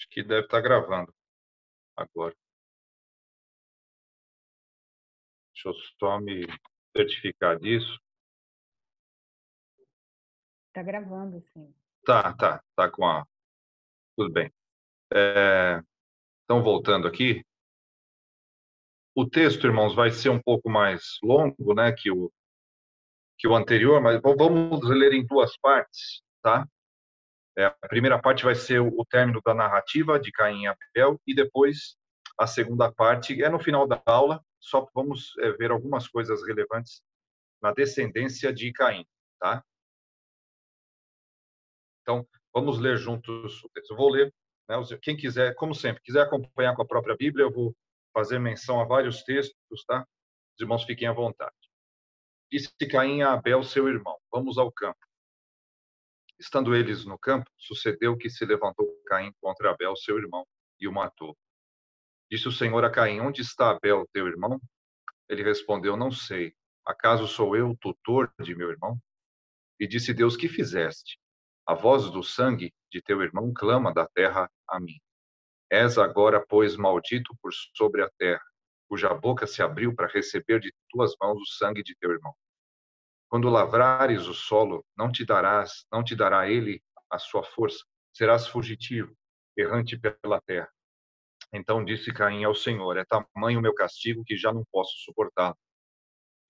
Acho que deve estar gravando agora. Deixa eu só me certificar disso. Tá gravando, sim. Tá com a... Tudo bem. Então, voltando aqui, o texto, irmãos, vai ser um pouco mais longo, né, que o anterior, mas vamos ler em duas partes, tá? A primeira parte vai ser o término da narrativa de Caim e Abel, e depois a segunda parte é no final da aula, só vamos ver algumas coisas relevantes na descendência de Caim, tá? Então, vamos ler juntos o texto. Eu vou ler, né, quem quiser, como sempre, quiser acompanhar com a própria Bíblia, eu vou fazer menção a vários textos, tá? Os irmãos fiquem à vontade. Disse Caim a Abel, seu irmão: vamos ao campo. Estando eles no campo, sucedeu que se levantou Caim contra Abel, seu irmão, e o matou. Disse o Senhor a Caim: onde está Abel, teu irmão? Ele respondeu: não sei. Acaso sou eu tutor de meu irmão? E disse Deus: que fizeste? A voz do sangue de teu irmão clama da terra a mim. És agora, pois, maldito por sobre a terra, cuja boca se abriu para receber de tuas mãos o sangue de teu irmão. Quando lavrares o solo, não te dará ele a sua força. Serás fugitivo, errante pela terra. Então disse Caim ao Senhor: é tamanho o meu castigo que já não posso suportá-lo.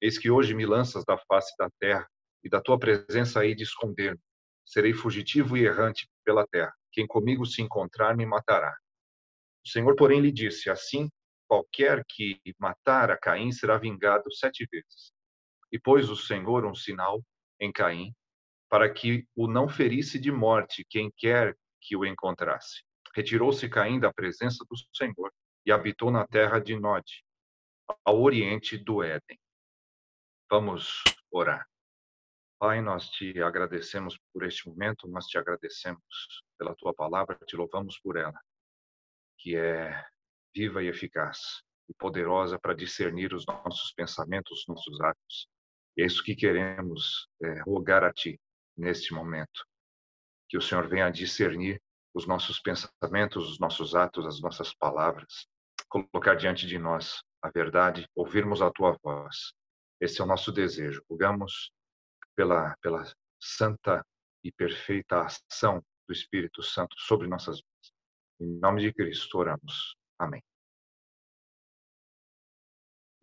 Eis que hoje me lanças da face da terra, e da tua presença hei de esconder-me. Serei fugitivo e errante pela terra. Quem comigo se encontrar me matará. O Senhor, porém, lhe disse: assim, qualquer que matar a Caim será vingado 7 vezes. E pôs o Senhor um sinal em Caim, para que o não ferisse de morte quem quer que o encontrasse. Retirou-se Caim da presença do Senhor e habitou na terra de Nod, ao oriente do Éden. Vamos orar. Pai, nós te agradecemos por este momento, nós te agradecemos pela tua palavra, te louvamos por ela, que é viva e eficaz e poderosa para discernir os nossos pensamentos, os nossos atos. E é isso que queremos rogar a ti neste momento, que o Senhor venha discernir os nossos pensamentos, os nossos atos, as nossas palavras, colocar diante de nós a verdade, ouvirmos a tua voz. Esse é o nosso desejo. Rogamos pela santa e perfeita ação do Espírito Santo sobre nossas vidas. Em nome de Cristo oramos. Amém.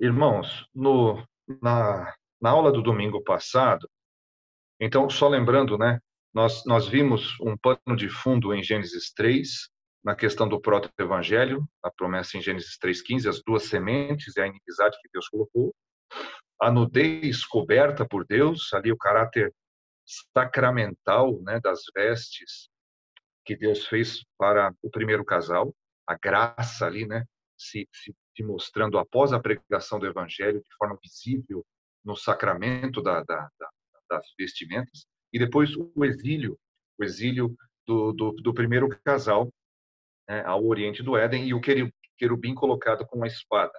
Irmãos, na aula do domingo passado, então, só lembrando, né, nós vimos um pano de fundo em Gênesis 3, na questão do proto-evangelho, a promessa em Gênesis 3:15, as duas sementes e a inimizade que Deus colocou, a nudez coberta por Deus, ali o caráter sacramental, né, das vestes que Deus fez para o primeiro casal, a graça ali, né, se mostrando após a pregação do evangelho de forma visível no sacramento das vestimentas, e depois o exílio do primeiro casal, né, ao oriente do Éden, e o querubim colocado com uma espada.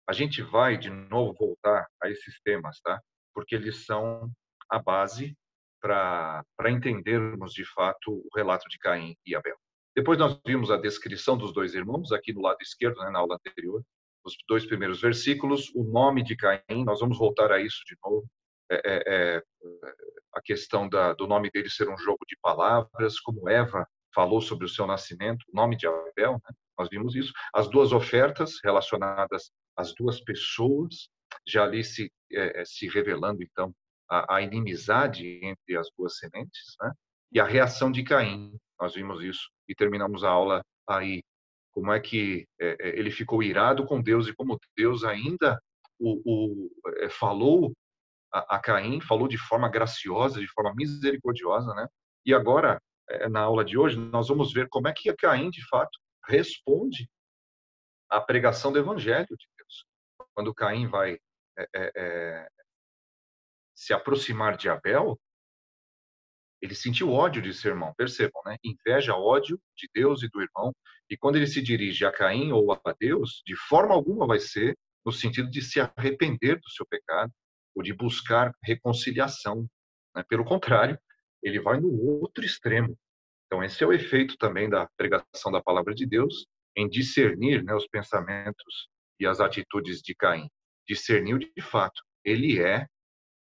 A gente vai, de novo, voltar a esses temas, tá? Porque eles são a base para entendermos, de fato, o relato de Caim e Abel. Depois nós vimos a descrição dos dois irmãos, aqui no lado esquerdo, né, na aula anterior, os 2 primeiros versículos, o nome de Caim, nós vamos voltar a isso de novo, a questão do nome dele ser um jogo de palavras, como Eva falou sobre o seu nascimento, o nome de Abel, né? Nós vimos isso. As duas ofertas relacionadas às duas pessoas, já ali se revelando, então, a inimizade entre as duas sementes, né? E a reação de Caim, nós vimos isso, e terminamos a aula aí. Como é que ele ficou irado com Deus e como Deus ainda falou a Caim, falou de forma graciosa, de forma misericordiosa, né? E agora, na aula de hoje, nós vamos ver como é que Caim, de fato, responde à pregação do Evangelho de Deus. Quando Caim vai se aproximar de Abel, ele sentiu ódio de seu irmão, percebam, né? Inveja, ódio de Deus e do irmão. E quando ele se dirige a Caim ou a Deus, de forma alguma vai ser no sentido de se arrepender do seu pecado ou de buscar reconciliação, né? Pelo contrário, ele vai no outro extremo. Então, esse é o efeito também da pregação da palavra de Deus em discernir, né, os pensamentos e as atitudes de Caim. Discerniu de fato. Ele é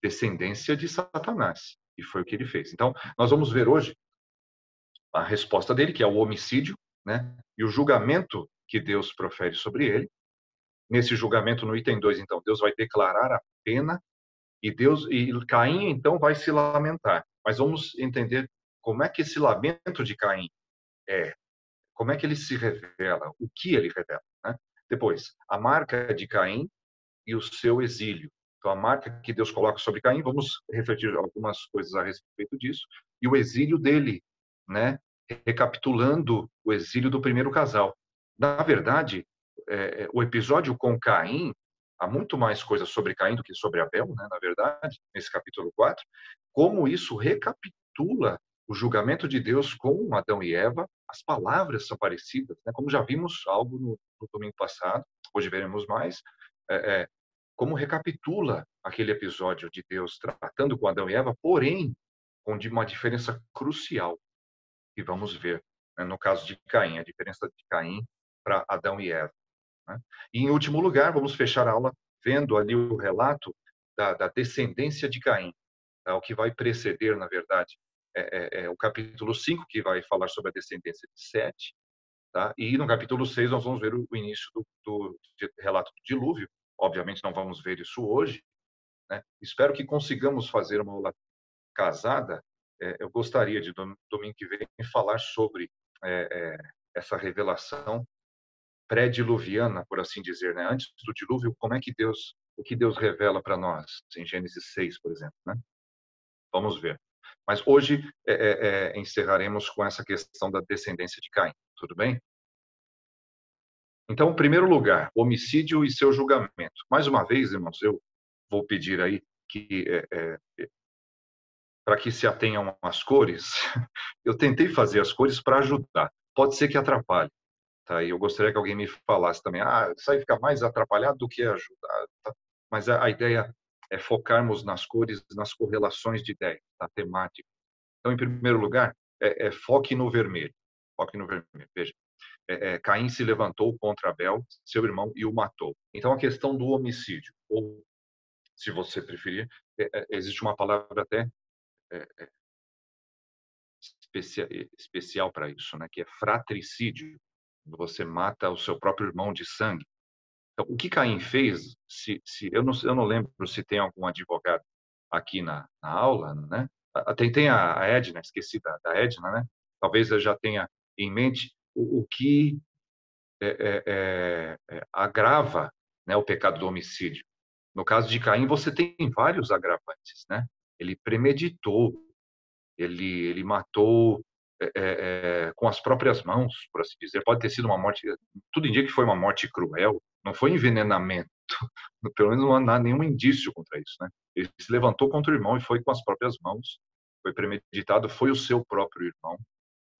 descendência de Satanás. E foi o que ele fez. Então, nós vamos ver hoje a resposta dele, que é o homicídio, né? E o julgamento que Deus profere sobre ele. Nesse julgamento, no item 2, então, Deus vai declarar a pena e Caim, então, vai se lamentar. Mas vamos entender como é que esse lamento de Caim é, como é que ele se revela, o que ele revela, né? Depois, a marca de Caim e o seu exílio. Então, a marca que Deus coloca sobre Caim, vamos refletir algumas coisas a respeito disso, e o exílio dele, né? Recapitulando o exílio do primeiro casal. Na verdade, o episódio com Caim, há muito mais coisas sobre Caim do que sobre Abel, né? Na verdade, nesse capítulo 4, como isso recapitula o julgamento de Deus com Adão e Eva, as palavras são parecidas, né? Como já vimos algo no domingo passado, hoje veremos mais, como recapitula aquele episódio de Deus tratando com Adão e Eva, porém, com uma diferença crucial, que vamos ver, né, no caso de Caim, a diferença de Caim para Adão e Eva. Né? E, em último lugar, vamos fechar a aula vendo ali o relato da descendência de Caim, tá? O que vai preceder, na verdade, o capítulo 5, que vai falar sobre a descendência de Sete, tá? E no capítulo 6 nós vamos ver o início do relato do dilúvio. Obviamente não vamos ver isso hoje, né? Espero que consigamos fazer uma aula casada. Eu gostaria de, domingo que vem, falar sobre essa revelação pré-diluviana, por assim dizer, né? Antes do dilúvio, o que Deus revela para nós, em Gênesis 6, por exemplo, né? Vamos ver. Mas hoje encerraremos com essa questão da descendência de Caim, tudo bem? Então, em primeiro lugar, homicídio e seu julgamento. Mais uma vez, irmãos, eu vou pedir aí que para que se atenham às cores. Eu tentei fazer as cores para ajudar. Pode ser que atrapalhe, tá? E eu gostaria que alguém me falasse também. Isso aí fica mais atrapalhado do que ajudar. Tá? Mas a ideia é focarmos nas cores, nas correlações de ideias, na temática. Então, em primeiro lugar, foque no vermelho. Foque no vermelho. Veja, Caim se levantou contra Abel, seu irmão, e o matou. Então, a questão do homicídio, ou, se você preferir, existe uma palavra até especial para isso, né? Que é fratricídio. Você mata o seu próprio irmão de sangue. Então, o que Caim fez, eu não lembro se tem algum advogado aqui na aula, né? Tem a Edna, esqueci da Edna, né? Talvez eu já tenha em mente o que agrava, né, o pecado do homicídio. No caso de Caim, você tem vários agravantes, né? Ele premeditou, ele matou com as próprias mãos, por assim dizer. Pode ter sido uma morte, tudo indica que foi uma morte cruel, não foi envenenamento, pelo menos não há nenhum indício contra isso, né? Ele se levantou contra o irmão e foi com as próprias mãos, foi premeditado, foi o seu próprio irmão,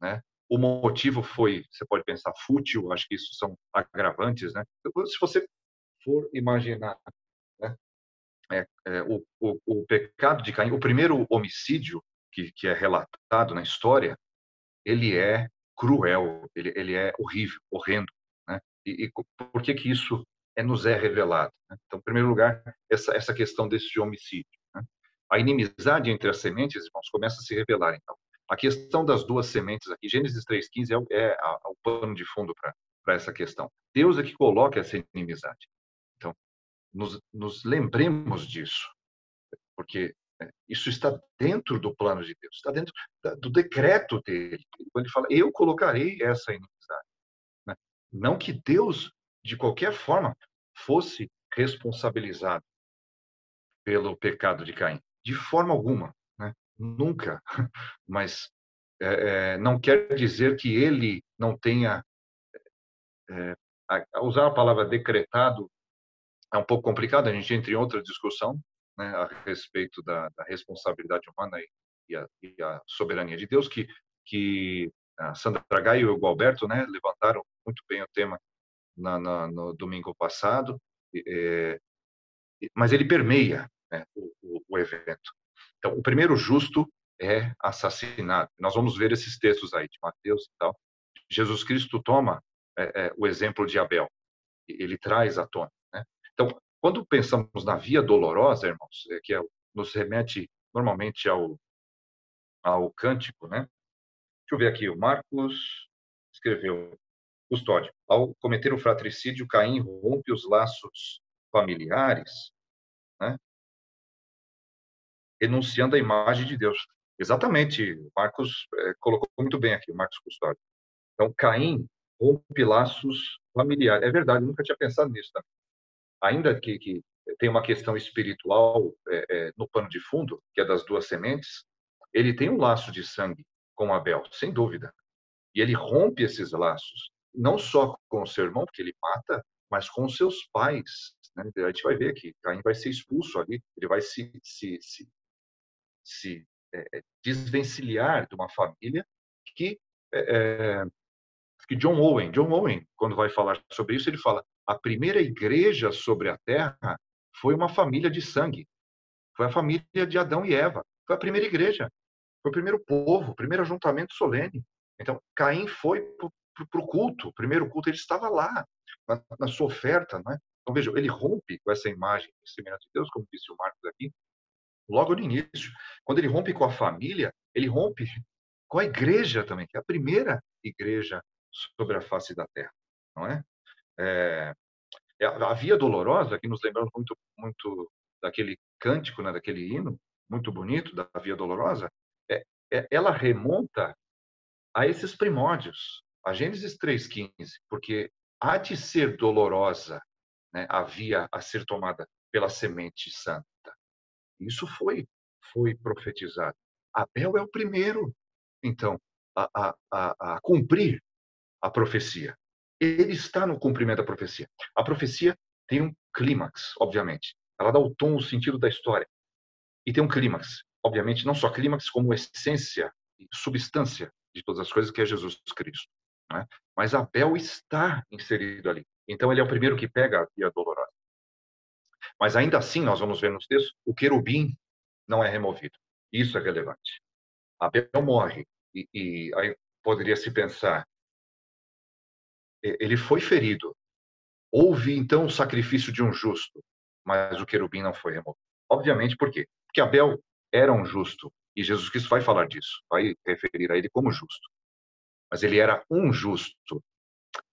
né? O motivo foi, você pode pensar, fútil, acho que isso são agravantes, né? Se você for imaginar, né? O pecado de Caim, o primeiro homicídio que é relatado na história, ele é cruel, ele é horrível, horrendo, né? E por que isso nos é revelado? Né? Então, em primeiro lugar, essa questão desse homicídio. Né? A inimizade entre as sementes, irmãos, começa a se revelar, então. A questão das duas sementes aqui, Gênesis 3,15 o pano de fundo para essa questão. Deus é que coloca essa inimizade. Então, nos lembremos disso, porque isso está dentro do plano de Deus, está dentro do decreto dele. Quando ele fala, eu colocarei essa inimizade. Né? Não que Deus, de qualquer forma, fosse responsabilizado pelo pecado de Caim. De forma alguma. Né? Nunca. Mas não quer dizer que ele não tenha... usar a palavra decretado é um pouco complicado, a gente entra em outra discussão, né, a respeito da responsabilidade humana e a soberania de Deus, que a Sandra Gaio e o Gualberto, né, levantaram muito bem o tema no domingo passado, mas ele permeia, né, o evento. Então, o primeiro justo é assassinado. Nós vamos ver esses textos aí de Mateus e tal. Jesus Cristo toma o exemplo de Abel, ele traz à tona, né? Então, quando pensamos na via dolorosa, irmãos, nos remete normalmente ao cântico, né? Deixa eu ver aqui, o Marcos escreveu, Custódio, ao cometer o fratricídio, Caim rompe os laços familiares, né? Renunciando à imagem de Deus. Exatamente, o Marcos colocou muito bem aqui, o Marcos Custódio. Então, Caim rompe laços familiares. É verdade, eu nunca tinha pensado nisso também. Ainda que tem uma questão espiritual no pano de fundo, que é das duas sementes, ele tem um laço de sangue com Abel, sem dúvida. E ele rompe esses laços, não só com o seu irmão, porque ele mata, mas com os seus pais, né? A gente vai ver que Caim vai ser expulso ali, ele vai se desvencilhar de uma família que John Owen, quando vai falar sobre isso, ele fala: a primeira igreja sobre a terra foi uma família de sangue, foi a família de Adão e Eva, foi a primeira igreja, foi o primeiro povo, o primeiro ajuntamento solene. Então, Caim foi para o culto, o primeiro culto, ele estava lá, na sua oferta, não é? Então, veja, ele rompe com essa imagem semelhante de Deus, como disse o Marcos aqui, logo no início. Quando ele rompe com a família, ele rompe com a igreja também, que é a primeira igreja sobre a face da terra, não é? A Via Dolorosa, que nos lembramos muito daquele cântico, né, daquele hino muito bonito da Via Dolorosa, ela remonta a esses primórdios, a Gênesis 3:15, porque há de ser dolorosa, né, a via a ser tomada pela semente santa. Isso foi profetizado. Abel é o primeiro, então, a cumprir a profecia. Ele está no cumprimento da profecia. A profecia tem um clímax, obviamente. Ela dá o tom, o sentido da história. E tem um clímax. Obviamente, não só clímax, como essência e substância de todas as coisas, que é Jesus Cristo, né? Mas Abel está inserido ali. Então, ele é o primeiro que pega a via dolorosa. Mas, ainda assim, nós vamos ver nos textos, o querubim não é removido. Isso é relevante. Abel morre. E aí poderia se pensar, ele foi ferido. Houve, então, o sacrifício de um justo, mas o querubim não foi removido. Obviamente, por quê? Porque Abel era um justo, e Jesus Cristo vai falar disso, vai referir a ele como justo. Mas ele era um justo,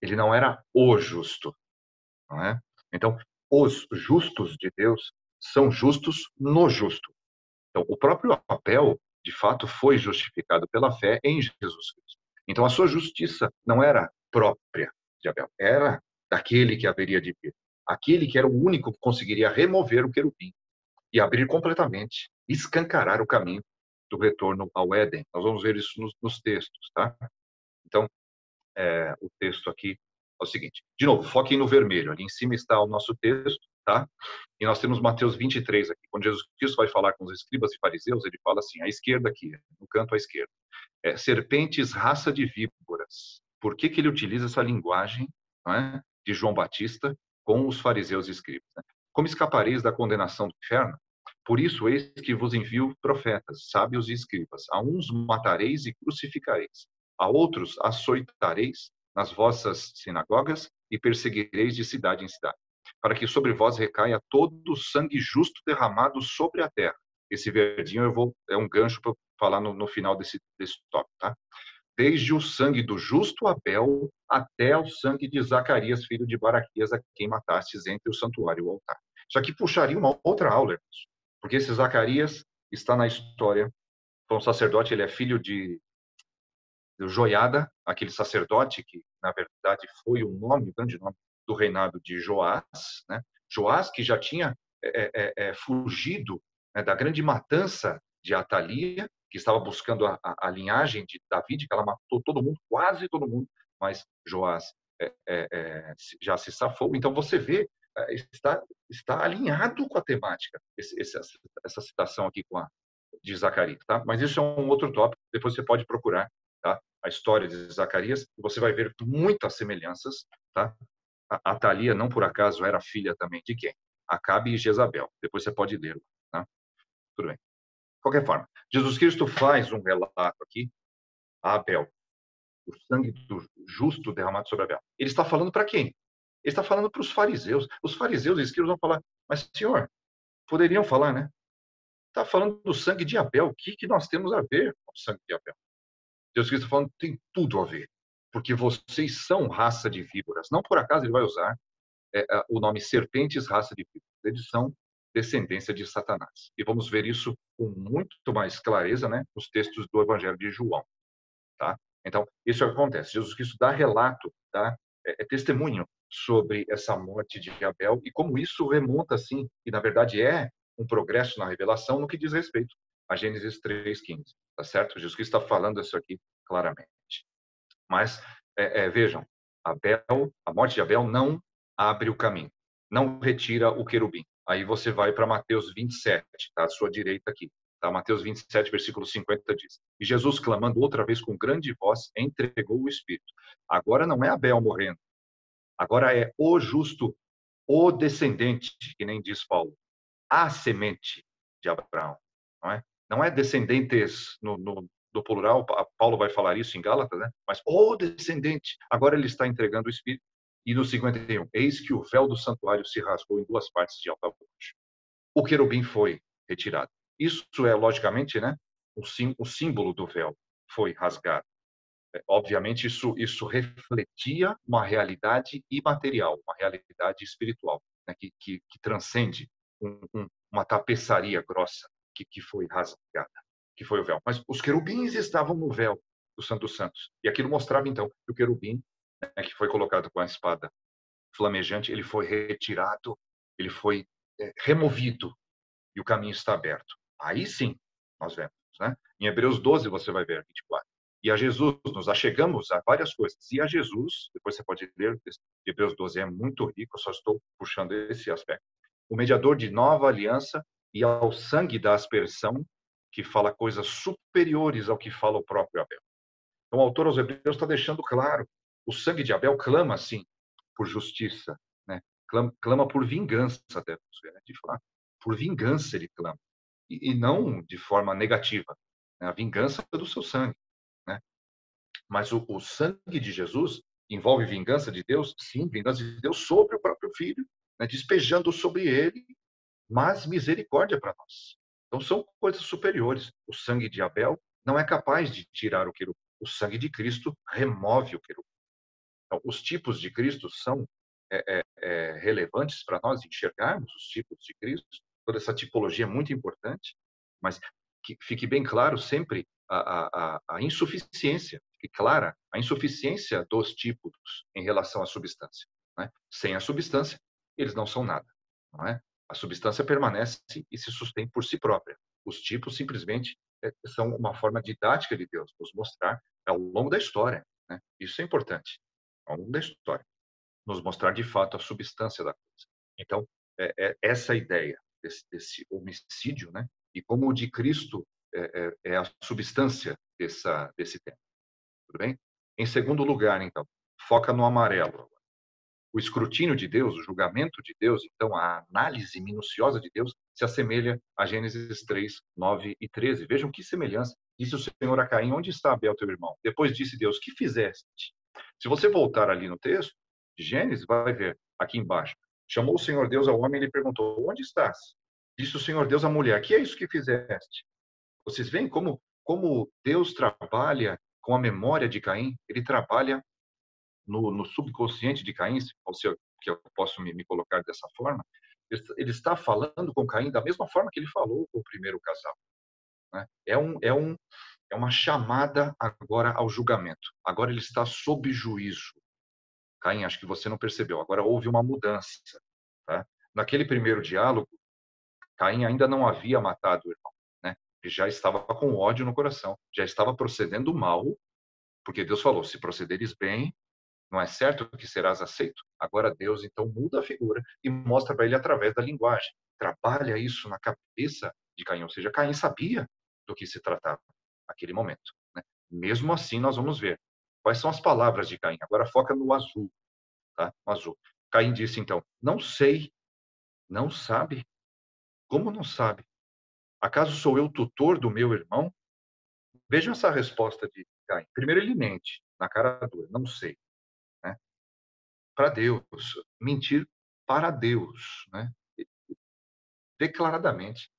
ele não era o justo, não é? Então, os justos de Deus são justos no justo. Então, o próprio Abel, de fato, foi justificado pela fé em Jesus Cristo. Então, a sua justiça não era própria de Abel, era daquele que haveria de vir. Aquele que era o único que conseguiria remover o querubim e abrir completamente, escancarar o caminho do retorno ao Éden. Nós vamos ver isso nos textos, tá? Então, o texto aqui é o seguinte. De novo, foquem no vermelho. Ali em cima está o nosso texto, tá? E nós temos Mateus 23 aqui. Quando Jesus Cristo vai falar com os escribas e fariseus, ele fala assim, à esquerda aqui, no canto à esquerda. Serpentes, raça de víboras. Por que ele utiliza essa linguagem, não é, de João Batista com os fariseus e escribas? Né? Como escapareis da condenação do inferno? Por isso, eis que vos envio profetas, sábios e escribas. A uns matareis e crucificareis. A outros açoitareis nas vossas sinagogas e perseguireis de cidade em cidade, para que sobre vós recaia todo o sangue justo derramado sobre a terra. Esse verdinho é um gancho para falar no final desse tópico, tá? Desde o sangue do justo Abel até o sangue de Zacarias, filho de Baraquias, a quem matastes entre o santuário e o altar. Isso aqui puxaria uma outra aula, porque esse Zacarias está na história, foi um sacerdote, ele é filho de Joiada, aquele sacerdote que, na verdade, foi o grande nome do reinado de Joás, né? Joás, que já tinha fugido, né, da grande matança de Atalia, que estava buscando a linhagem de David, que ela matou todo mundo, quase todo mundo, mas Joás já se safou. Então, você vê, está alinhado com a temática, essa citação aqui de Zacarias, tá? Mas isso é um outro tópico, depois você pode procurar, tá? A história de Zacarias, e você vai ver muitas semelhanças, tá? A Atalia, não por acaso, era filha também de quem? Acabe e Jezabel. Depois você pode ler, tá? Tudo bem. qualquer forma, Jesus Cristo faz um relato aqui a Abel, o sangue do justo derramado sobre Abel. Ele está falando para quem? Ele está falando para os fariseus. Os fariseus e escribas vão falar, mas senhor, poderiam falar, né? Está falando do sangue de Abel. O que nós temos a ver com o sangue de Abel? Jesus Cristo está falando tem tudo a ver. Porque vocês são raça de víboras. Não por acaso ele vai usar o nome serpentes, raça de víboras. Eles são descendência de Satanás. E vamos ver isso com muito mais clareza, né, nos textos do Evangelho de João. Tá? Então, isso acontece. Jesus Cristo dá relato, tá? Testemunho sobre essa morte de Abel e como isso remonta, assim, e na verdade é um progresso na revelação no que diz respeito a Gênesis 3:15, tá certo? Jesus Cristo está falando isso aqui claramente. Mas, vejam, a morte de Abel não abre o caminho, não retira o querubim. Aí você vai para Mateus 27, tá? À sua direita aqui. Tá? Mateus 27, versículo 50 diz: E Jesus, clamando outra vez com grande voz, entregou o Espírito. Agora não é Abel morrendo, agora é o justo, o descendente, que nem diz Paulo, a semente de Abraão. Não é descendentes no plural, Paulo vai falar isso em Gálatas, né? Mas o descendente, agora ele está entregando o Espírito. E no 51, eis que o véu do santuário se rasgou em duas partes de alto a baixo. O querubim foi retirado. Isso é, logicamente, né, o símbolo do véu foi rasgado. Obviamente, isso refletia uma realidade imaterial, uma realidade espiritual, né, que transcende uma tapeçaria grossa que foi rasgada, que foi o véu. Mas os querubins estavam no véu do Santo dos Santos. E aquilo mostrava, então, que o querubim, né, que foi colocado com a espada flamejante, ele foi retirado, ele foi removido, e o caminho está aberto. Aí sim, nós vemos, né? Em Hebreus 12, você vai ver, 24. E a Jesus, nos achegamos a várias coisas. E a Jesus, depois você pode ler, Hebreus 12 é muito rico, eu só estou puxando esse aspecto. O mediador de nova aliança e ao sangue da aspersão, que fala coisas superiores ao que fala o próprio Abel. Então, o autor aos Hebreus está deixando claro, o sangue de Abel clama, sim, por justiça, né? Clama por vingança, até, né? De fato. Por vingança ele clama. E não de forma negativa, né? A vingança do seu sangue, né? Mas o sangue de Jesus envolve vingança de Deus, sim, vingança de Deus sobre o próprio Filho, né? Despejando sobre ele, mas misericórdia para nós. Então são coisas superiores. O sangue de Abel não é capaz de tirar o querubim. O sangue de Cristo remove o querubim. Então, os tipos de Cristo são relevantes para nós enxergarmos os tipos de Cristo. Toda essa tipologia é muito importante, mas que fique bem claro sempre a insuficiência, fique clara a insuficiência dos tipos em relação à substância. Né? Sem a substância, eles não são nada. Não é? A substância permanece e se sustém por si própria. Os tipos simplesmente são uma forma didática de Deus, nos mostrar ao longo da história. Né? Isso é importante, ao longo da história, nos mostrar de fato a substância da coisa. Então, essa ideia desse homicídio, né? E como o de Cristo é a substância desse tema. Tudo bem? Em segundo lugar, então, foca no amarelo. O escrutínio de Deus, o julgamento de Deus, então a análise minuciosa de Deus se assemelha a Gênesis 3, 9 e 13. Vejam que semelhança. Disse o Senhor a Caim: onde está Abel, teu irmão? Depois disse Deus: que fizeste? Se você voltar ali no texto de Gênesis, vai ver aqui embaixo. Chamou o Senhor Deus ao homem e lhe perguntou: onde estás? Disse o Senhor Deus à mulher: que é isso que fizeste? Vocês veem como Deus trabalha com a memória de Caim? Ele trabalha no subconsciente de Caim, se eu posso me colocar dessa forma. Ele está falando com Caim da mesma forma que ele falou com o primeiro casal. Né? É uma chamada agora ao julgamento. Agora ele está sob juízo. Caim, acho que você não percebeu. Agora houve uma mudança. Tá? Naquele primeiro diálogo, Caim ainda não havia matado o irmão. Né? Ele já estava com ódio no coração. Já estava procedendo mal, porque Deus falou: se procederes bem, não é certo que serás aceito? Agora Deus, então, muda a figura e mostra para ele através da linguagem. Trabalha isso na cabeça de Caim. Ou seja, Caim sabia do que se tratava naquele momento. Né? Mesmo assim, nós vamos ver quais são as palavras de Caim. Agora foca no azul. Tá? No azul. Caim disse, então: não sei, não sabe. Como não sabe? Acaso sou eu tutor do meu irmão? Vejam essa resposta de Caim. Primeiro ele mente, na cara dura, não sei, né? Para Deus, mentir para Deus, né? Declaradamente,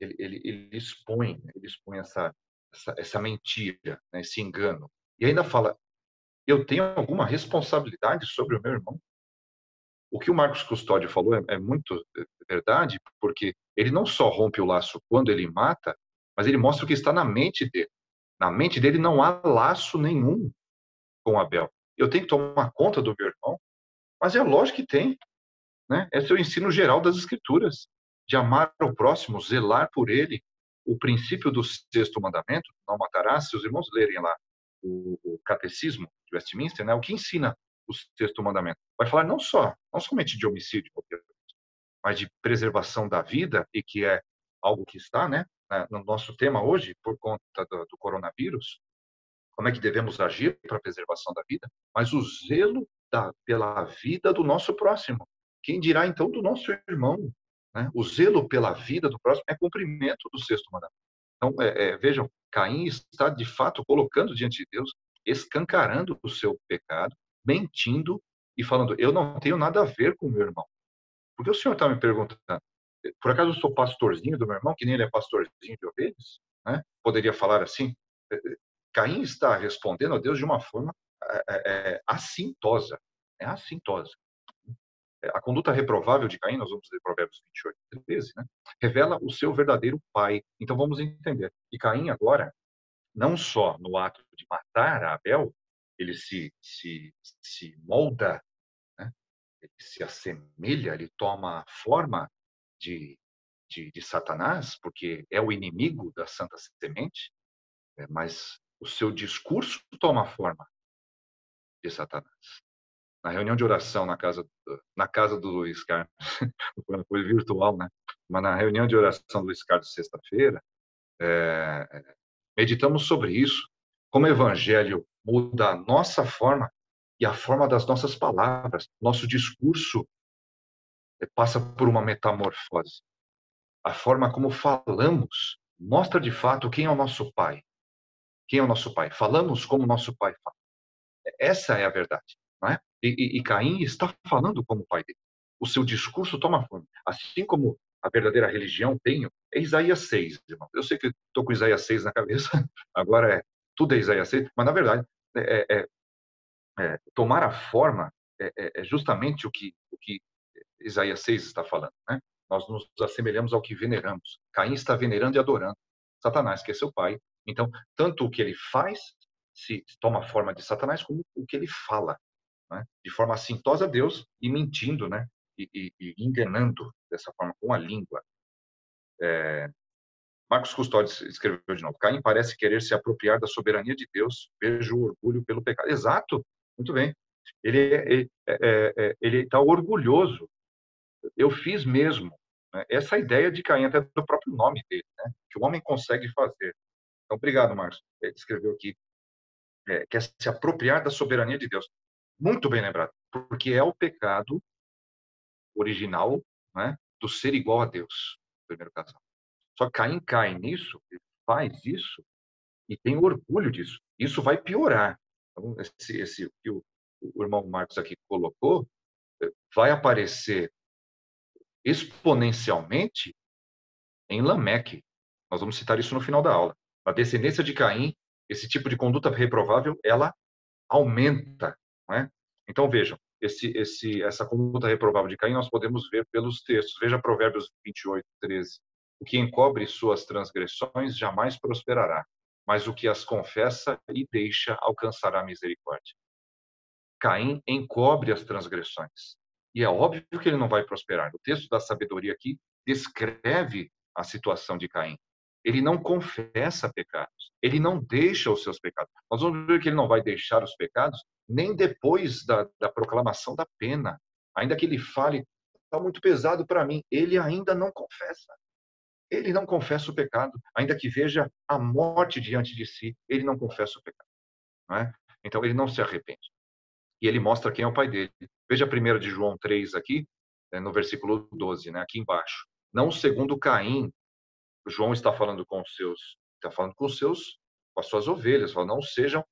ele expõe essa mentira, né? Esse engano. E ainda fala, eu tenho alguma responsabilidade sobre o meu irmão? O que o Marcos Custódio falou é muito verdade, porque ele não só rompe o laço quando ele mata, mas ele mostra o que está na mente dele. Na mente dele não há laço nenhum com Abel. Eu tenho que tomar conta do meu irmão, mas é lógico que tem, né? Esse é o ensino geral das Escrituras, de amar o próximo, zelar por ele. O princípio do sexto mandamento, não matarás, se os irmãos lerem lá o catecismo de Westminster, né? O que ensina o sexto mandamento? Vai falar não somente de homicídio, mas de preservação da vida, e que é algo que está, né, no nosso tema hoje, por conta do coronavírus, como é que devemos agir para a preservação da vida, mas o zelo pela vida do nosso próximo. Quem dirá, então, do nosso irmão? Né? O zelo pela vida do próximo é cumprimento do sexto mandamento. Então, vejam, Caim está, de fato, colocando diante de Deus, escancarando o seu pecado, mentindo e falando, eu não tenho nada a ver com o meu irmão. Porque o senhor está me perguntando, por acaso eu sou pastorzinho do meu irmão, que nem ele é pastorzinho de ovelhas? Né? Poderia falar assim? Caim está respondendo a Deus de uma forma assintosa. É assintosa. A conduta reprovável de Caim, nós vamos ler Provérbios 28, 13, né? Revela o seu verdadeiro pai. Então vamos entender. E Caim agora, não só no ato de matar a Abel, ele se molda, né? Ele se assemelha, ele toma a forma de Satanás, porque é o inimigo da santa semente, mas o seu discurso toma a forma de Satanás. Na reunião de oração na casa do Luiz Carlos, foi virtual, né? Mas na reunião de oração do Luiz Carlos, sexta-feira, meditamos sobre isso, como o evangelho muda a nossa forma e a forma das nossas palavras. Nosso discurso passa por uma metamorfose. A forma como falamos mostra de fato quem é o nosso pai. Quem é o nosso pai? Falamos como o nosso pai fala. Essa é a verdade, não é? E Caim está falando como o pai dele. O seu discurso toma forma. Assim como a verdadeira religião tem, é Isaías 6, irmão. Eu sei que estou com Isaías 6 na cabeça, agora tudo é Isaías 6, mas na verdade, tomar a forma é justamente o que Isaías 6 está falando, né? Nós nos assemelhamos ao que veneramos. Caim está venerando e adorando Satanás, que é seu pai. Então, tanto o que ele faz se toma a forma de Satanás, como o que ele fala, né? De forma assintosa a Deus e mentindo, né? E enganando dessa forma com a língua. Marcos Custódio escreveu de novo: Caim parece querer se apropriar da soberania de Deus. Vejo o orgulho pelo pecado. Exato, muito bem. Ele está orgulhoso. Eu fiz mesmo. Né? Essa ideia de Caim, até do próprio nome dele, né? Que o homem consegue fazer. Então, obrigado, Marcos. Ele escreveu aqui, quer se apropriar da soberania de Deus. Muito bem lembrado, porque é o pecado original, né, do ser igual a Deus, primeiro casal. Só que Caim cai nisso, ele faz isso e tem orgulho disso. Isso vai piorar. Então, esse que o irmão Marcos aqui colocou, vai aparecer exponencialmente em Lameque. Nós vamos citar isso no final da aula. A descendência de Caim, esse tipo de conduta reprovável, ela aumenta, não é? Então vejam, essa conduta reprovável de Caim nós podemos ver pelos textos. Veja Provérbios 28, 13. O que encobre suas transgressões jamais prosperará, mas o que as confessa e deixa alcançará misericórdia. Caim encobre as transgressões. E é óbvio que ele não vai prosperar. O texto da sabedoria aqui descreve a situação de Caim. Ele não confessa pecados. Ele não deixa os seus pecados. Nós vamos ver que ele não vai deixar os pecados nem depois da proclamação da pena. Ainda que ele fale, está muito pesado para mim, ele ainda não confessa. Ele não confessa o pecado. Ainda que veja a morte diante de si, ele não confessa o pecado. Não é? Então, ele não se arrepende. E ele mostra quem é o pai dele. Veja a 1 de João 3 aqui, no versículo 12, né, aqui embaixo. Não segundo Caim, João está falando com os seus, está falando com os seus, com as suas ovelhas, fala, não sejam,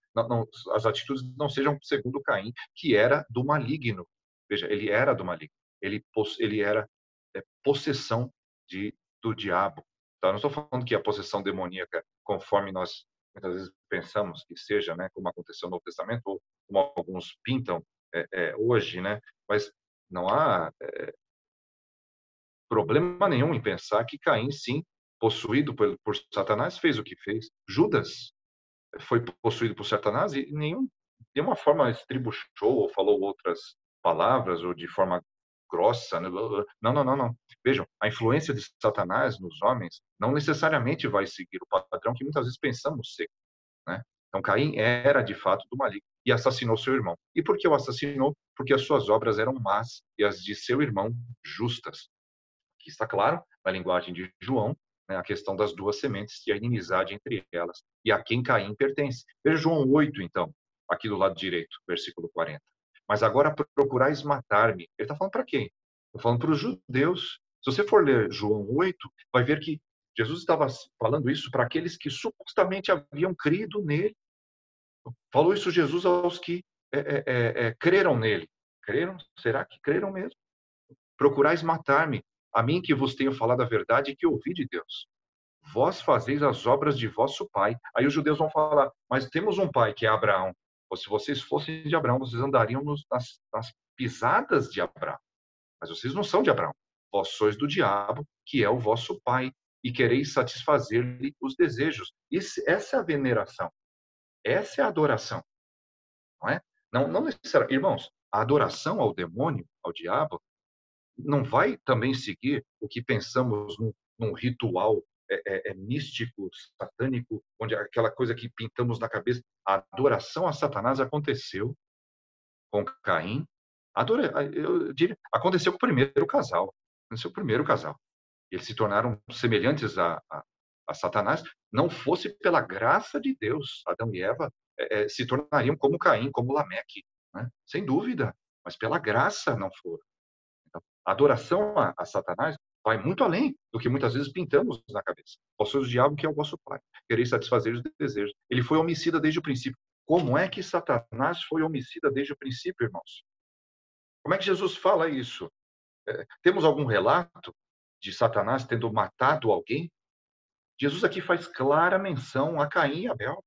as atitudes não sejam segundo Caim, que era do maligno. Veja, ele era do maligno. Ele era possessão do diabo. Então, eu não estou falando que a possessão demoníaca, conforme nós muitas vezes pensamos que seja, né, como aconteceu no Novo Testamento, ou como alguns pintam hoje, né, mas não há problema nenhum em pensar que Caim, sim, possuído por Satanás, fez o que fez. Judas foi possuído por Satanás e nenhuma forma estribuchou ou falou outras palavras ou de forma grossa. Né? Não, não, não, não. Vejam, a influência de Satanás nos homens não necessariamente vai seguir o padrão que muitas vezes pensamos ser. Né? Então, Caim era de fato do maligno e assassinou seu irmão. E por que o assassinou? Porque as suas obras eram más e as de seu irmão justas. Aqui está claro, na linguagem de João, né, a questão das duas sementes e a inimizade entre elas, e a quem Caim pertence. Veja João 8, então, aqui do lado direito, versículo 40. Mas agora procurais matar-me. Ele está falando para quem? Está falando para os judeus. Se você for ler João 8, vai ver que Jesus estava falando isso para aqueles que supostamente haviam crido nele. Falou isso Jesus aos que creram nele. Creram? Será que creram mesmo? Procurais matar-me, a mim que vos tenho falado a verdade e que ouvi de Deus. Vós fazeis as obras de vosso pai. Aí os judeus vão falar, mas temos um pai que é Abraão. Ou se vocês fossem de Abraão, vocês andariam nas pisadas de Abraão. Mas vocês não são de Abraão. Vós sois do diabo, que é o vosso pai, e quereis satisfazer-lhe os desejos. Essa é a veneração. Essa é a adoração. Não é? Não necessariamente. Irmãos, a adoração ao demônio, ao diabo, não vai também seguir o que pensamos num ritual místico, satânico, onde aquela coisa que pintamos na cabeça. A adoração a Satanás aconteceu com Caim. Eu diria, aconteceu com o primeiro casal. Aconteceu com o primeiro casal. Eles se tornaram semelhantes a Satanás. Não fosse pela graça de Deus, Adão e Eva se tornariam como Caim, como Lameque, né? Sem dúvida. Mas pela graça não foram. A adoração a Satanás vai muito além do que muitas vezes pintamos na cabeça. Vós sois o diabo, que é o vosso pai. Quereis satisfazer os desejos. Ele foi homicida desde o princípio. Como é que Satanás foi homicida desde o princípio, irmãos? Como é que Jesus fala isso? Temos algum relato de Satanás tendo matado alguém? Jesus aqui faz clara menção a Caim e Abel.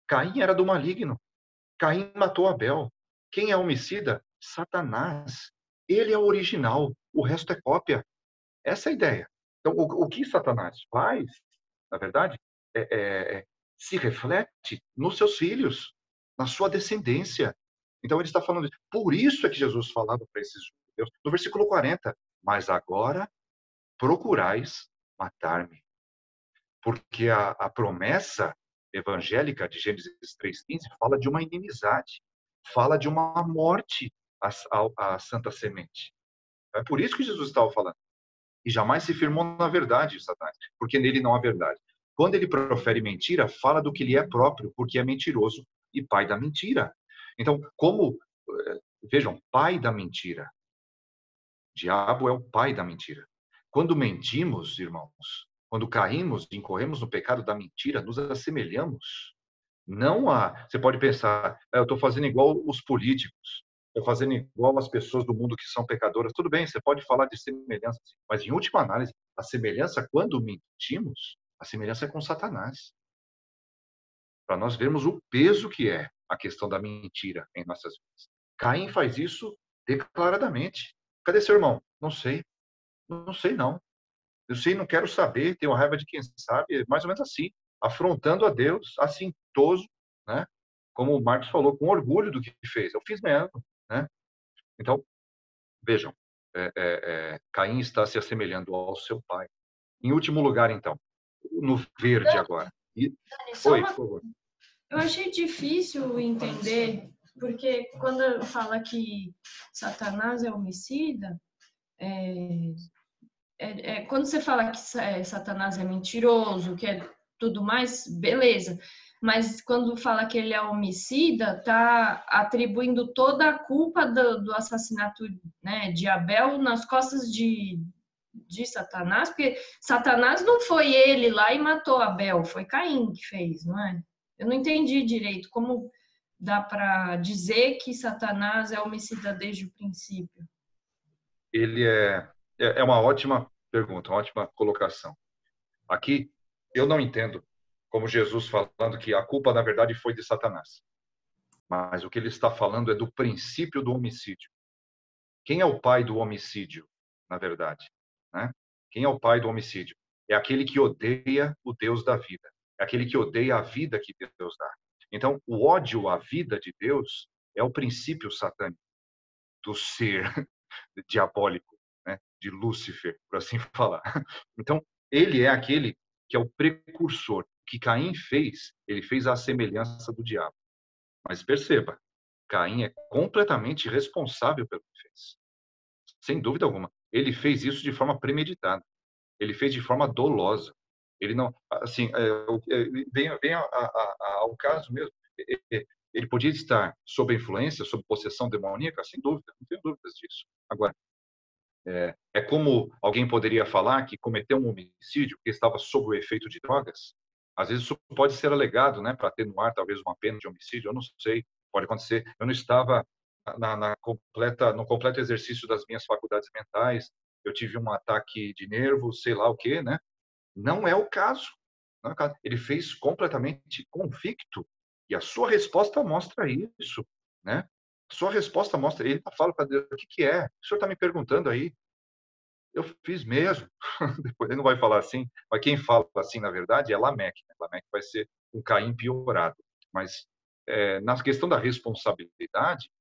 Caim era do maligno. Caim matou Abel. Quem é homicida? Satanás. Ele é o original, o resto é cópia. Essa é a ideia. Então, o que Satanás faz, na verdade, se reflete nos seus filhos, na sua descendência. Então, ele está falando disso. Por isso é que Jesus falava para esses judeus, no versículo 40, mas agora procurais matar-me. Porque a promessa evangélica de Gênesis 3,15 fala de uma inimizade, fala de uma morte à santa semente. É por isso que Jesus estava falando. E jamais se firmou na verdade, Satanás, porque nele não há verdade. Quando ele profere mentira, fala do que lhe é próprio, porque é mentiroso e pai da mentira. Então, vejam, pai da mentira. O diabo é o pai da mentira. Quando mentimos, irmãos, quando caímos e incorremos no pecado da mentira, nos assemelhamos. Não há. Você pode pensar, eu estou fazendo igual os políticos, estou fazendo igual as pessoas do mundo que são pecadoras. Tudo bem, você pode falar de semelhança, mas em última análise, a semelhança, quando mentimos, a semelhança é com Satanás. Para nós vermos o peso que é a questão da mentira em nossas vidas. Caim faz isso declaradamente. Cadê seu irmão? Não sei. Não sei, não. Eu sei, não quero saber, tenho raiva de quem sabe, mais ou menos assim, afrontando a Deus, assintoso, né? Como o Marcos falou, com orgulho do que fez. Eu fiz mesmo, né? Então, vejam, Caim está se assemelhando ao seu pai. Em último lugar, então, no verde agora. Oi, por favor. Eu achei difícil entender, porque quando fala que Satanás é homicida, quando você fala que Satanás é mentiroso, que é tudo mais, beleza. Mas quando fala que ele é homicida, tá atribuindo toda a culpa do assassinato, né, de Abel nas costas de de Satanás, porque Satanás não foi ele lá e matou Abel, foi Caim que fez, não é? Eu não entendi direito como dá para dizer que Satanás é homicida desde o princípio. Ele é uma ótima pergunta, uma ótima colocação. Aqui, eu não entendo como Jesus falando que a culpa, na verdade, foi de Satanás. Mas o que ele está falando é do princípio do homicídio. Quem é o pai do homicídio, na verdade? Né? Quem é o pai do homicídio? É aquele que odeia o Deus da vida. É aquele que odeia a vida que Deus dá. Então, o ódio à vida de Deus é o princípio satânico do ser diabólico, né? De Lúcifer, por assim falar. Então, ele é aquele que é o precursor. O que Caim fez, ele fez à semelhança do diabo. Mas perceba, Caim é completamente responsável pelo que fez. Sem dúvida alguma. Ele fez isso de forma premeditada. Ele fez de forma dolosa. Ele não, assim, vem ao caso mesmo. Ele podia estar sob influência, sob possessão demoníaca, sem dúvida, não tenho dúvidas disso. Agora, é como alguém poderia falar que cometeu um homicídio porque estava sob o efeito de drogas. Às vezes isso pode ser alegado, né, para atenuar talvez uma pena de homicídio. Eu não sei, pode acontecer. Eu não estava no completo exercício das minhas faculdades mentais. Eu tive um ataque de nervos, sei lá o quê, né? Não é o caso. Não é o caso. Ele fez completamente convicto e a sua resposta mostra isso, né? A sua resposta mostra. Ele fala para Deus: o que é? O senhor está me perguntando aí? Eu fiz mesmo. Depois ele não vai falar assim, mas quem fala assim, na verdade, é Lameque. Né? Lameque vai ser um Caim piorado. Mas na questão da responsabilidade,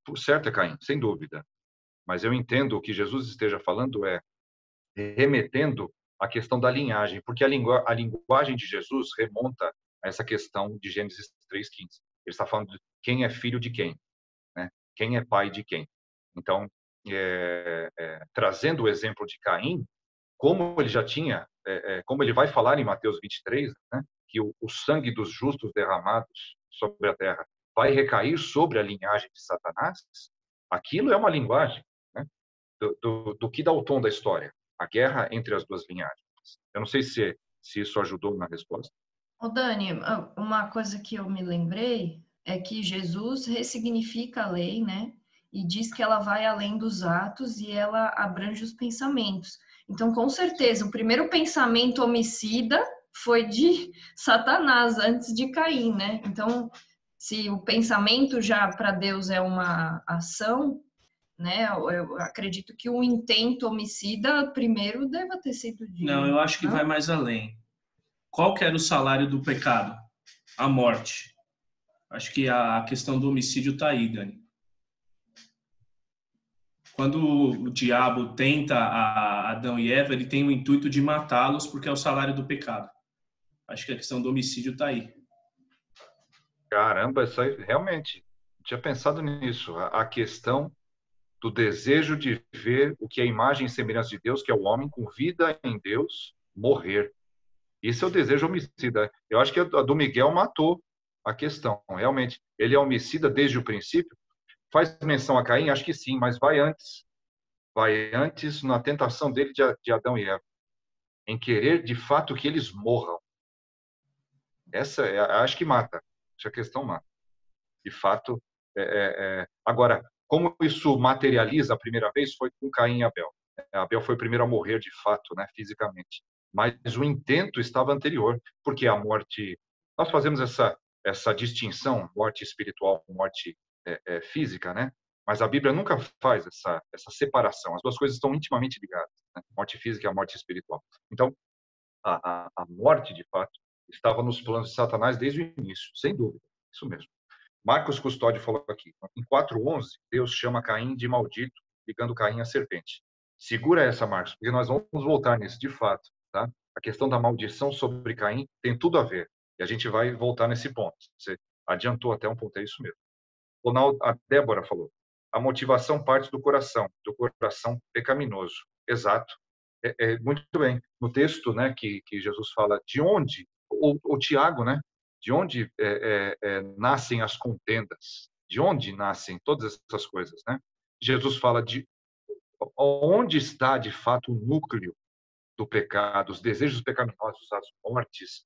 por certo é Caim, sem dúvida. Mas eu entendo o que Jesus esteja falando remetendo à questão da linhagem, porque a linguagem de Jesus remonta a essa questão de Gênesis 3:15. Ele está falando de quem é filho de quem, né? Quem é pai de quem. Então, trazendo o exemplo de Caim, como ele já tinha, como ele vai falar em Mateus 23, né, que o sangue dos justos derramados sobre a terra vai recair sobre a linhagem de Satanás, aquilo é uma linguagem, né, do que dá o tom da história, a guerra entre as duas linhagens. Eu não sei se isso ajudou na resposta. Ô Dani, uma coisa que eu me lembrei é que Jesus ressignifica a lei, né? E diz que ela vai além dos atos e ela abrange os pensamentos. Então, com certeza, o primeiro pensamento homicida foi de Satanás antes de Caim, né? Então, se o pensamento já para Deus é uma ação, né? Eu acredito que o intento homicida primeiro deva ter sido de... Não, eu acho que vai mais além. Qual que era o salário do pecado? A morte. Acho que a questão do homicídio está aí, Dani. Quando o diabo tenta a Adão e Eva, ele tem o intuito de matá-los porque é o salário do pecado. Acho que a questão do homicídio está aí. Caramba, isso aí realmente, não tinha pensado nisso. A questão do desejo de ver o que é a imagem e semelhança de Deus, que é o homem com vida em Deus, morrer. Esse é o desejo homicida. Eu acho que a do Miguel matou a questão. Realmente, ele é homicida desde o princípio. Faz menção a Caim? Acho que sim, mas vai antes. Vai antes na tentação dele de Adão e Eva. Em querer, de fato, que eles morram. Essa, acho que mata. Essa questão mata. De fato. Agora, como isso materializa a primeira vez foi com Caim e Abel. Abel foi o primeiro a morrer, de fato, né, fisicamente. Mas o intento estava anterior, porque a morte... Nós fazemos essa distinção, morte espiritual, morte física, né? Mas a Bíblia nunca faz essa separação. As duas coisas estão intimamente ligadas, né? Morte física e a morte espiritual. Então, a morte, de fato, estava nos planos de Satanás desde o início, sem dúvida. Isso mesmo. Marcos Custódio falou aqui. Em 4:11, Deus chama Caim de maldito, ligando Caim à serpente. Segura essa, Marcos, porque nós vamos voltar nisso de fato, tá? A questão da maldição sobre Caim tem tudo a ver. E a gente vai voltar nesse ponto. Você adiantou até um ponto, é isso mesmo. A Débora falou. A motivação parte do coração pecaminoso. Exato. Muito bem. No texto, né, que Jesus fala de onde, o Tiago, né? De onde nascem as contendas? De onde nascem todas essas coisas, né? Jesus fala Onde está, de fato, o núcleo do pecado, os desejos pecaminosos, as mortes,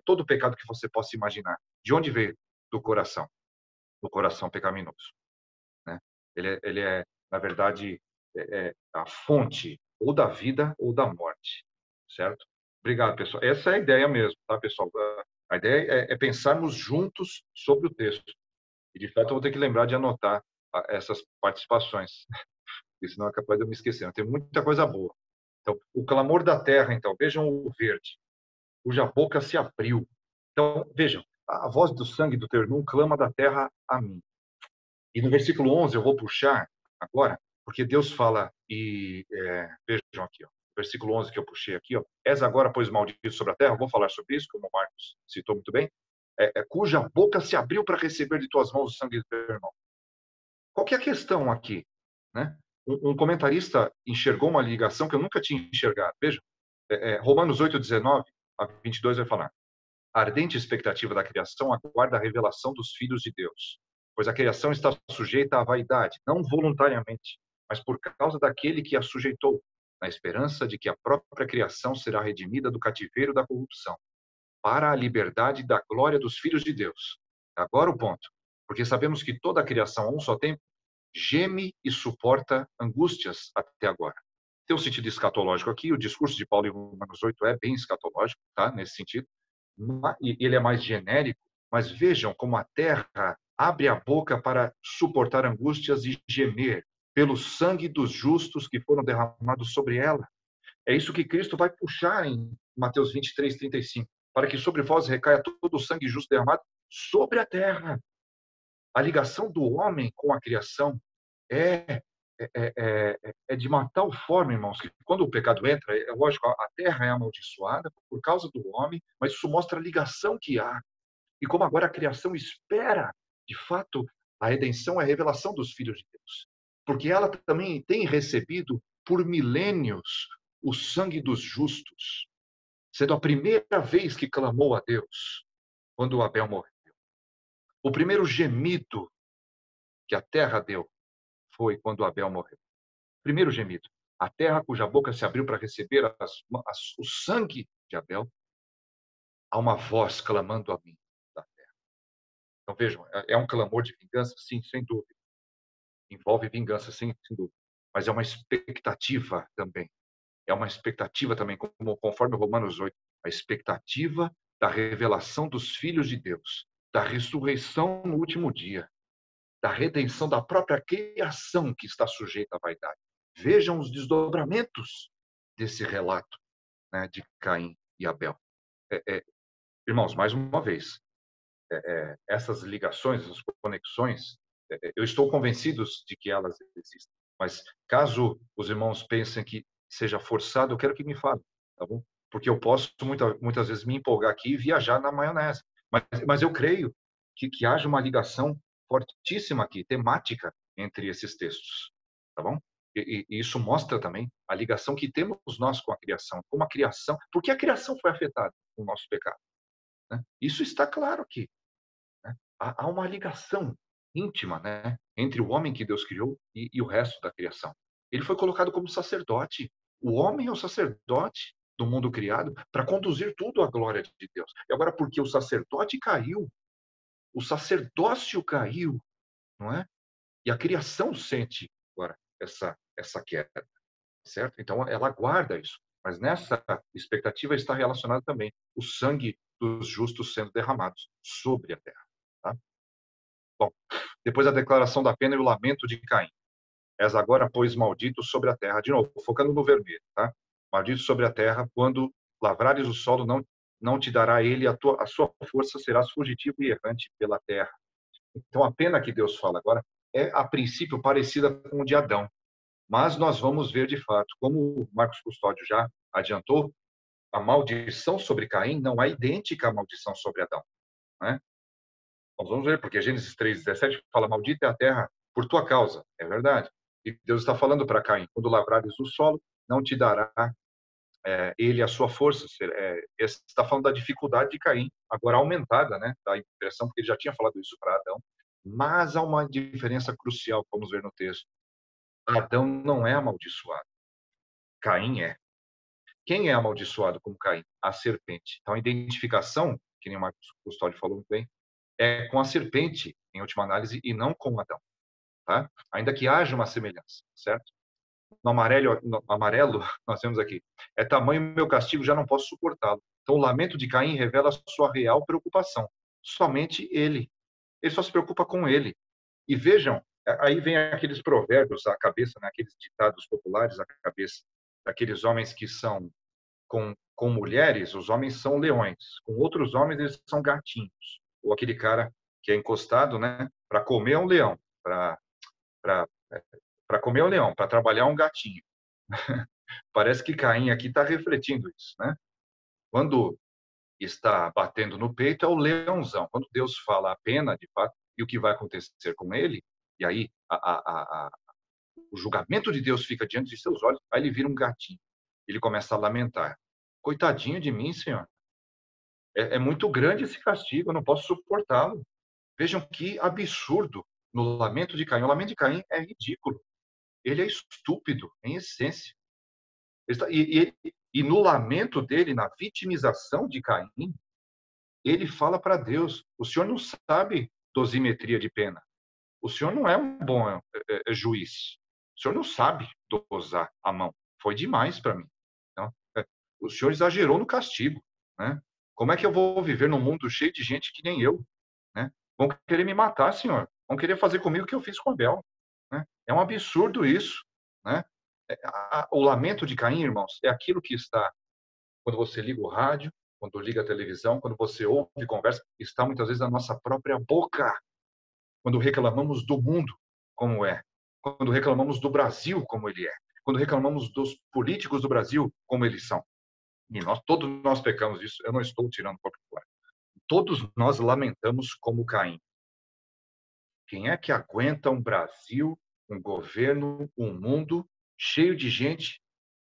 todo o pecado que você possa imaginar? De onde veio? Do coração pecaminoso, né? Ele é, na verdade, a fonte ou da vida ou da morte, certo? Obrigado, pessoal. Essa é a ideia mesmo, tá, pessoal? A ideia é pensarmos juntos sobre o texto. E, de fato, eu vou ter que lembrar de anotar essas participações, porque senão é capaz de eu me esquecer. Tem muita coisa boa. Então, o clamor da terra, então, vejam o verde, cuja boca se abriu. Então, vejam, a voz do sangue do teu irmão clama da terra a mim. E no versículo 11, eu vou puxar agora, porque Deus fala, vejam aqui, ó, versículo 11 que eu puxei aqui, ó, és agora, pois, maldito sobre a terra, vou falar sobre isso, como o Marcos citou muito bem, cuja boca se abriu para receber de tuas mãos o sangue do teu irmão. Qual que é a questão aqui? Né? Um comentarista enxergou uma ligação que eu nunca tinha enxergado. Veja, Romanos 8, 19 a 22 vai falar: a ardente expectativa da criação aguarda a revelação dos filhos de Deus, pois a criação está sujeita à vaidade, não voluntariamente, mas por causa daquele que a sujeitou, na esperança de que a própria criação será redimida do cativeiro da corrupção, para a liberdade da glória dos filhos de Deus. Agora o ponto, porque sabemos que toda a criação a um só tempo geme e suporta angústias até agora. Tem um sentido escatológico aqui, o discurso de Paulo em Romanos 8 é bem escatológico, tá? Nesse sentido. Ele é mais genérico, mas vejam como a terra abre a boca para suportar angústias e gemer pelo sangue dos justos que foram derramados sobre ela. É isso que Cristo vai puxar em Mateus 23, 35, para que sobre vós recaia todo o sangue justo derramado sobre a terra. A ligação do homem com a criação é de uma tal forma, irmãos, que quando o pecado entra, é lógico, a terra é amaldiçoada por causa do homem, mas isso mostra a ligação que há. E como agora a criação espera, de fato, a redenção, a revelação dos filhos de Deus. Porque ela também tem recebido por milênios o sangue dos justos, sendo a primeira vez que clamou a Deus quando Abel morreu. O primeiro gemido que a terra deu foi quando Abel morreu. Primeiro gemido. A terra cuja boca se abriu para receber o sangue de Abel, há uma voz clamando a mim da terra. Então vejam, é um clamor de vingança? Sim, sem dúvida. Envolve vingança, sim, sem dúvida. Mas é uma expectativa também. É uma expectativa também, conforme Romanos 8, a expectativa da revelação dos filhos de Deus, da ressurreição no último dia, da redenção da própria criação que está sujeita à vaidade. Vejam os desdobramentos desse relato, né, de Caim e Abel. Irmãos, mais uma vez, essas ligações, essas conexões, eu estou convencido de que elas existem. Mas caso os irmãos pensem que seja forçado, eu quero que me falem, tá bom? Porque eu posso muitas vezes me empolgar aqui e viajar na maionese. Mas eu creio que haja uma ligação fortíssima aqui, temática, entre esses textos, tá bom? E isso mostra também a ligação que temos nós com a criação, como a criação, porque a criação foi afetada com o nosso pecado, né? Isso está claro aqui, né? Há uma ligação íntima, né, entre o homem que Deus criou e o resto da criação. Ele foi colocado como sacerdote. O homem é o sacerdote do mundo criado para conduzir tudo à glória de Deus. E agora, porque o sacerdote caiu, o sacerdócio caiu, não é? E a criação sente agora essa queda, certo? Então, ela guarda isso. Mas nessa expectativa está relacionado também o sangue dos justos sendo derramados sobre a terra. Tá? Bom, depois a declaração da pena e o lamento de Caim. És agora, pois, maldito sobre a terra. De novo, focando no vermelho, tá? Maldito sobre a terra, quando lavrares o solo, não te dará ele a sua força, serás fugitivo e errante pela terra. Então, a pena que Deus fala agora é, a princípio, parecida com o de Adão. Mas nós vamos ver, de fato, como o Marcos Custódio já adiantou, a maldição sobre Caim não é idêntica à maldição sobre Adão, né? Nós vamos ver, porque Gênesis 3:17 fala: maldita é a terra por tua causa. É verdade. E Deus está falando para Caim: quando lavrares o solo, não te dará ele a sua força. Está falando da dificuldade de Caim, agora aumentada, né? Da impressão, porque ele já tinha falado isso para Adão. Mas há uma diferença crucial, vamos ver no texto. Adão não é amaldiçoado. Caim é. Quem é amaldiçoado como Caim? A serpente. Então, a identificação, que nem o Marcos Custódio falou muito bem, é com a serpente, em última análise, e não com Adão. Tá? Ainda que haja uma semelhança, certo? No amarelo, nós temos aqui, é tamanho meu castigo, já não posso suportá-lo. Então, o lamento de Caim revela a sua real preocupação. Somente ele. Ele só se preocupa com ele. E vejam, aí vem aqueles provérbios à cabeça, né? Aqueles ditados populares à cabeça, daqueles homens que são com mulheres, os homens são leões. Com outros homens, eles são gatinhos. Ou aquele cara que é encostado, né? Para comer é um leão, para comer é um leão, para trabalhar é um gatinho. Parece que Caim aqui está refletindo isso, né? Quando está batendo no peito é o leãozão. Quando Deus fala a pena, de fato, e o que vai acontecer com ele, e aí o julgamento de Deus fica diante de seus olhos, aí ele vira um gatinho. Ele começa a lamentar. Coitadinho de mim, Senhor. É muito grande esse castigo, eu não posso suportá-lo. Vejam que absurdo no lamento de Caim. O lamento de Caim é ridículo. Ele é estúpido, em essência. E no lamento dele, na vitimização de Caim, ele fala para Deus: o Senhor não sabe dosimetria de pena. O Senhor não é um bom juiz. O Senhor não sabe dosar a mão. Foi demais para mim. Então, o Senhor exagerou no castigo, né? Como é que eu vou viver num mundo cheio de gente que nem eu, né? Vão querer me matar, Senhor. Vão querer fazer comigo o que eu fiz com Abel, né? É um absurdo isso, né? O lamento de Caim, irmãos, é aquilo que está quando você liga o rádio, quando liga a televisão, quando você ouve e conversa, está muitas vezes na nossa própria boca. Quando reclamamos do mundo como é, quando reclamamos do Brasil como ele é, quando reclamamos dos políticos do Brasil como eles são. E todos nós pecamos isso, eu não estou tirando o corpo fora. Todos nós lamentamos como Caim. Quem é que aguenta um Brasil, um governo, um mundo cheio de gente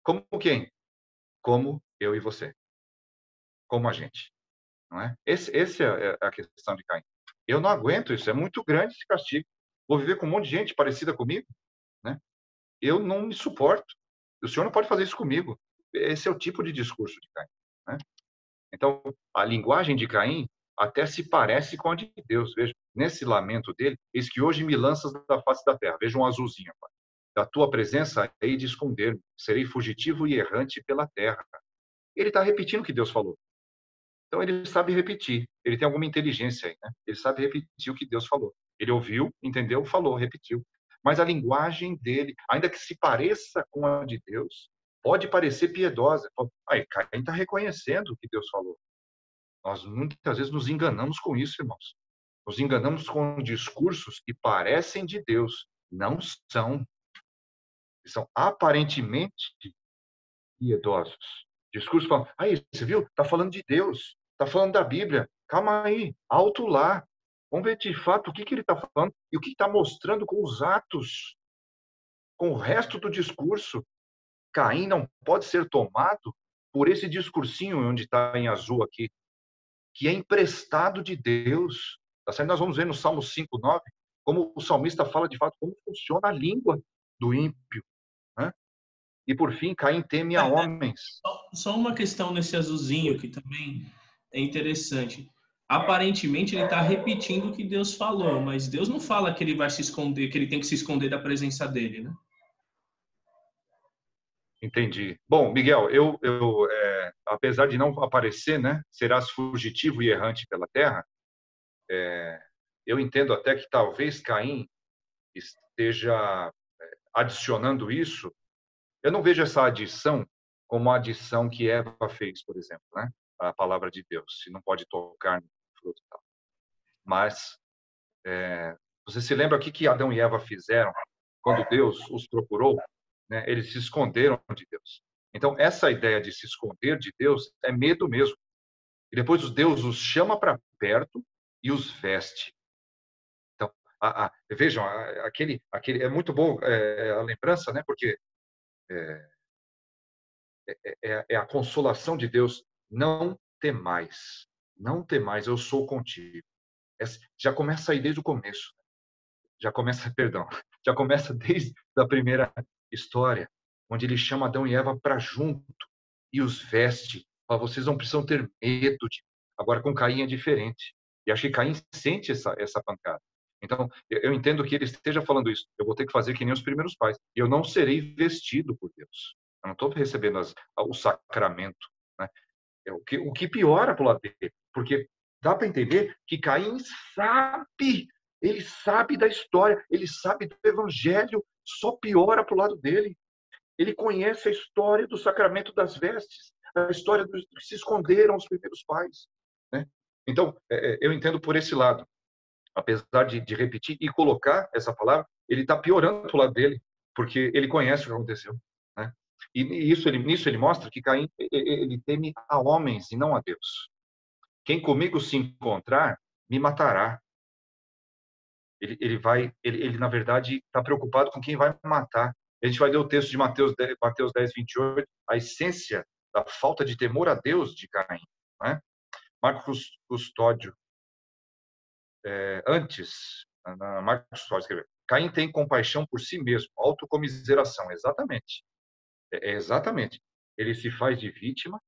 como quem? Como eu e você. Como a gente. Não é? Essa é a questão de Caim. Eu não aguento isso, é muito grande esse castigo. Vou viver com um monte de gente parecida comigo, né? Eu não me suporto. O senhor não pode fazer isso comigo. Esse é o tipo de discurso de Caim, né? Então, a linguagem de Caim até se parece com a de Deus. Veja, nesse lamento dele, eis que hoje me lanças da face da terra. Veja um azulzinho. Pai. Da tua presença hei de esconder-me. Serei fugitivo e errante pela terra. Ele está repetindo o que Deus falou. Então, ele sabe repetir. Ele tem alguma inteligência aí, né? Ele sabe repetir o que Deus falou. Ele ouviu, entendeu, falou, repetiu. Mas a linguagem dele, ainda que se pareça com a de Deus, pode parecer piedosa. Aí, Caim está reconhecendo o que Deus falou. Nós muitas vezes nos enganamos com isso, irmãos. Nos enganamos com discursos que parecem de Deus. Não são. São aparentemente piedosos. Discurso falando, aí, você viu? Está falando de Deus, está falando da Bíblia. Calma aí, alto lá. Vamos ver de fato o que ele está falando e o que está mostrando com os atos, com o resto do discurso. Caim não pode ser tomado por esse discursinho onde está em azul aqui, que é emprestado de Deus. Tá certo? Nós vamos ver no Salmo 5:9 como o salmista fala de fato como funciona a língua do ímpio. Né? E por fim, Caim teme a homens. Só uma questão nesse azulzinho que também é interessante. Aparentemente ele está repetindo o que Deus falou, mas Deus não fala que ele vai se esconder, que ele tem que se esconder da presença dele, né? Entendi. Bom, Miguel, apesar de não aparecer, né, serás fugitivo e errante pela terra, eu entendo até que talvez Caim esteja adicionando isso. Eu não vejo essa adição como a adição que Eva fez, por exemplo, né? A palavra de Deus, se não pode tocar no fruto e tal. Mas você se lembra o que Adão e Eva fizeram quando Deus os procurou? Né? Eles se esconderam de Deus. Então, essa ideia de se esconder de Deus é medo mesmo. E depois Deus os chama para perto e os veste. Então, vejam, aquele é muito bom a lembrança, né? Porque é a consolação de Deus. Não temais, eu sou contigo. Já começa aí desde o começo. já começa, perdão, já começa desde a primeira história, onde ele chama Adão e Eva para junto e os veste. Fala, vocês não precisam ter medo de... Agora com Caim é diferente. E acho que Caim sente essa pancada. Então, eu entendo que ele esteja falando isso. Eu vou ter que fazer que nem os primeiros pais. Eu não serei vestido por Deus. Eu não estou recebendo o sacramento, né? O que piora para o lado dele. Porque dá para entender que Caim sabe, ele sabe da história, ele sabe do evangelho, só piora para o lado dele. Ele conhece a história do sacramento das vestes, a história dos que se esconderam os primeiros pais, né? Então, eu entendo por esse lado. Apesar de repetir e colocar essa palavra, ele está piorando para o lado dele, porque ele conhece o que aconteceu, né? E nisso ele mostra que Caim ele teme a homens e não a Deus. Quem comigo se encontrar, me matará. Ele na verdade, está preocupado com quem vai matar. A gente vai ler o texto de Mateus 10, 28, a essência da falta de temor a Deus de Caim, né? Marcos Custódio, Marcos Custódio escreveu, Caim tem compaixão por si mesmo, autocomiseração, exatamente. Exatamente. Ele se faz de vítima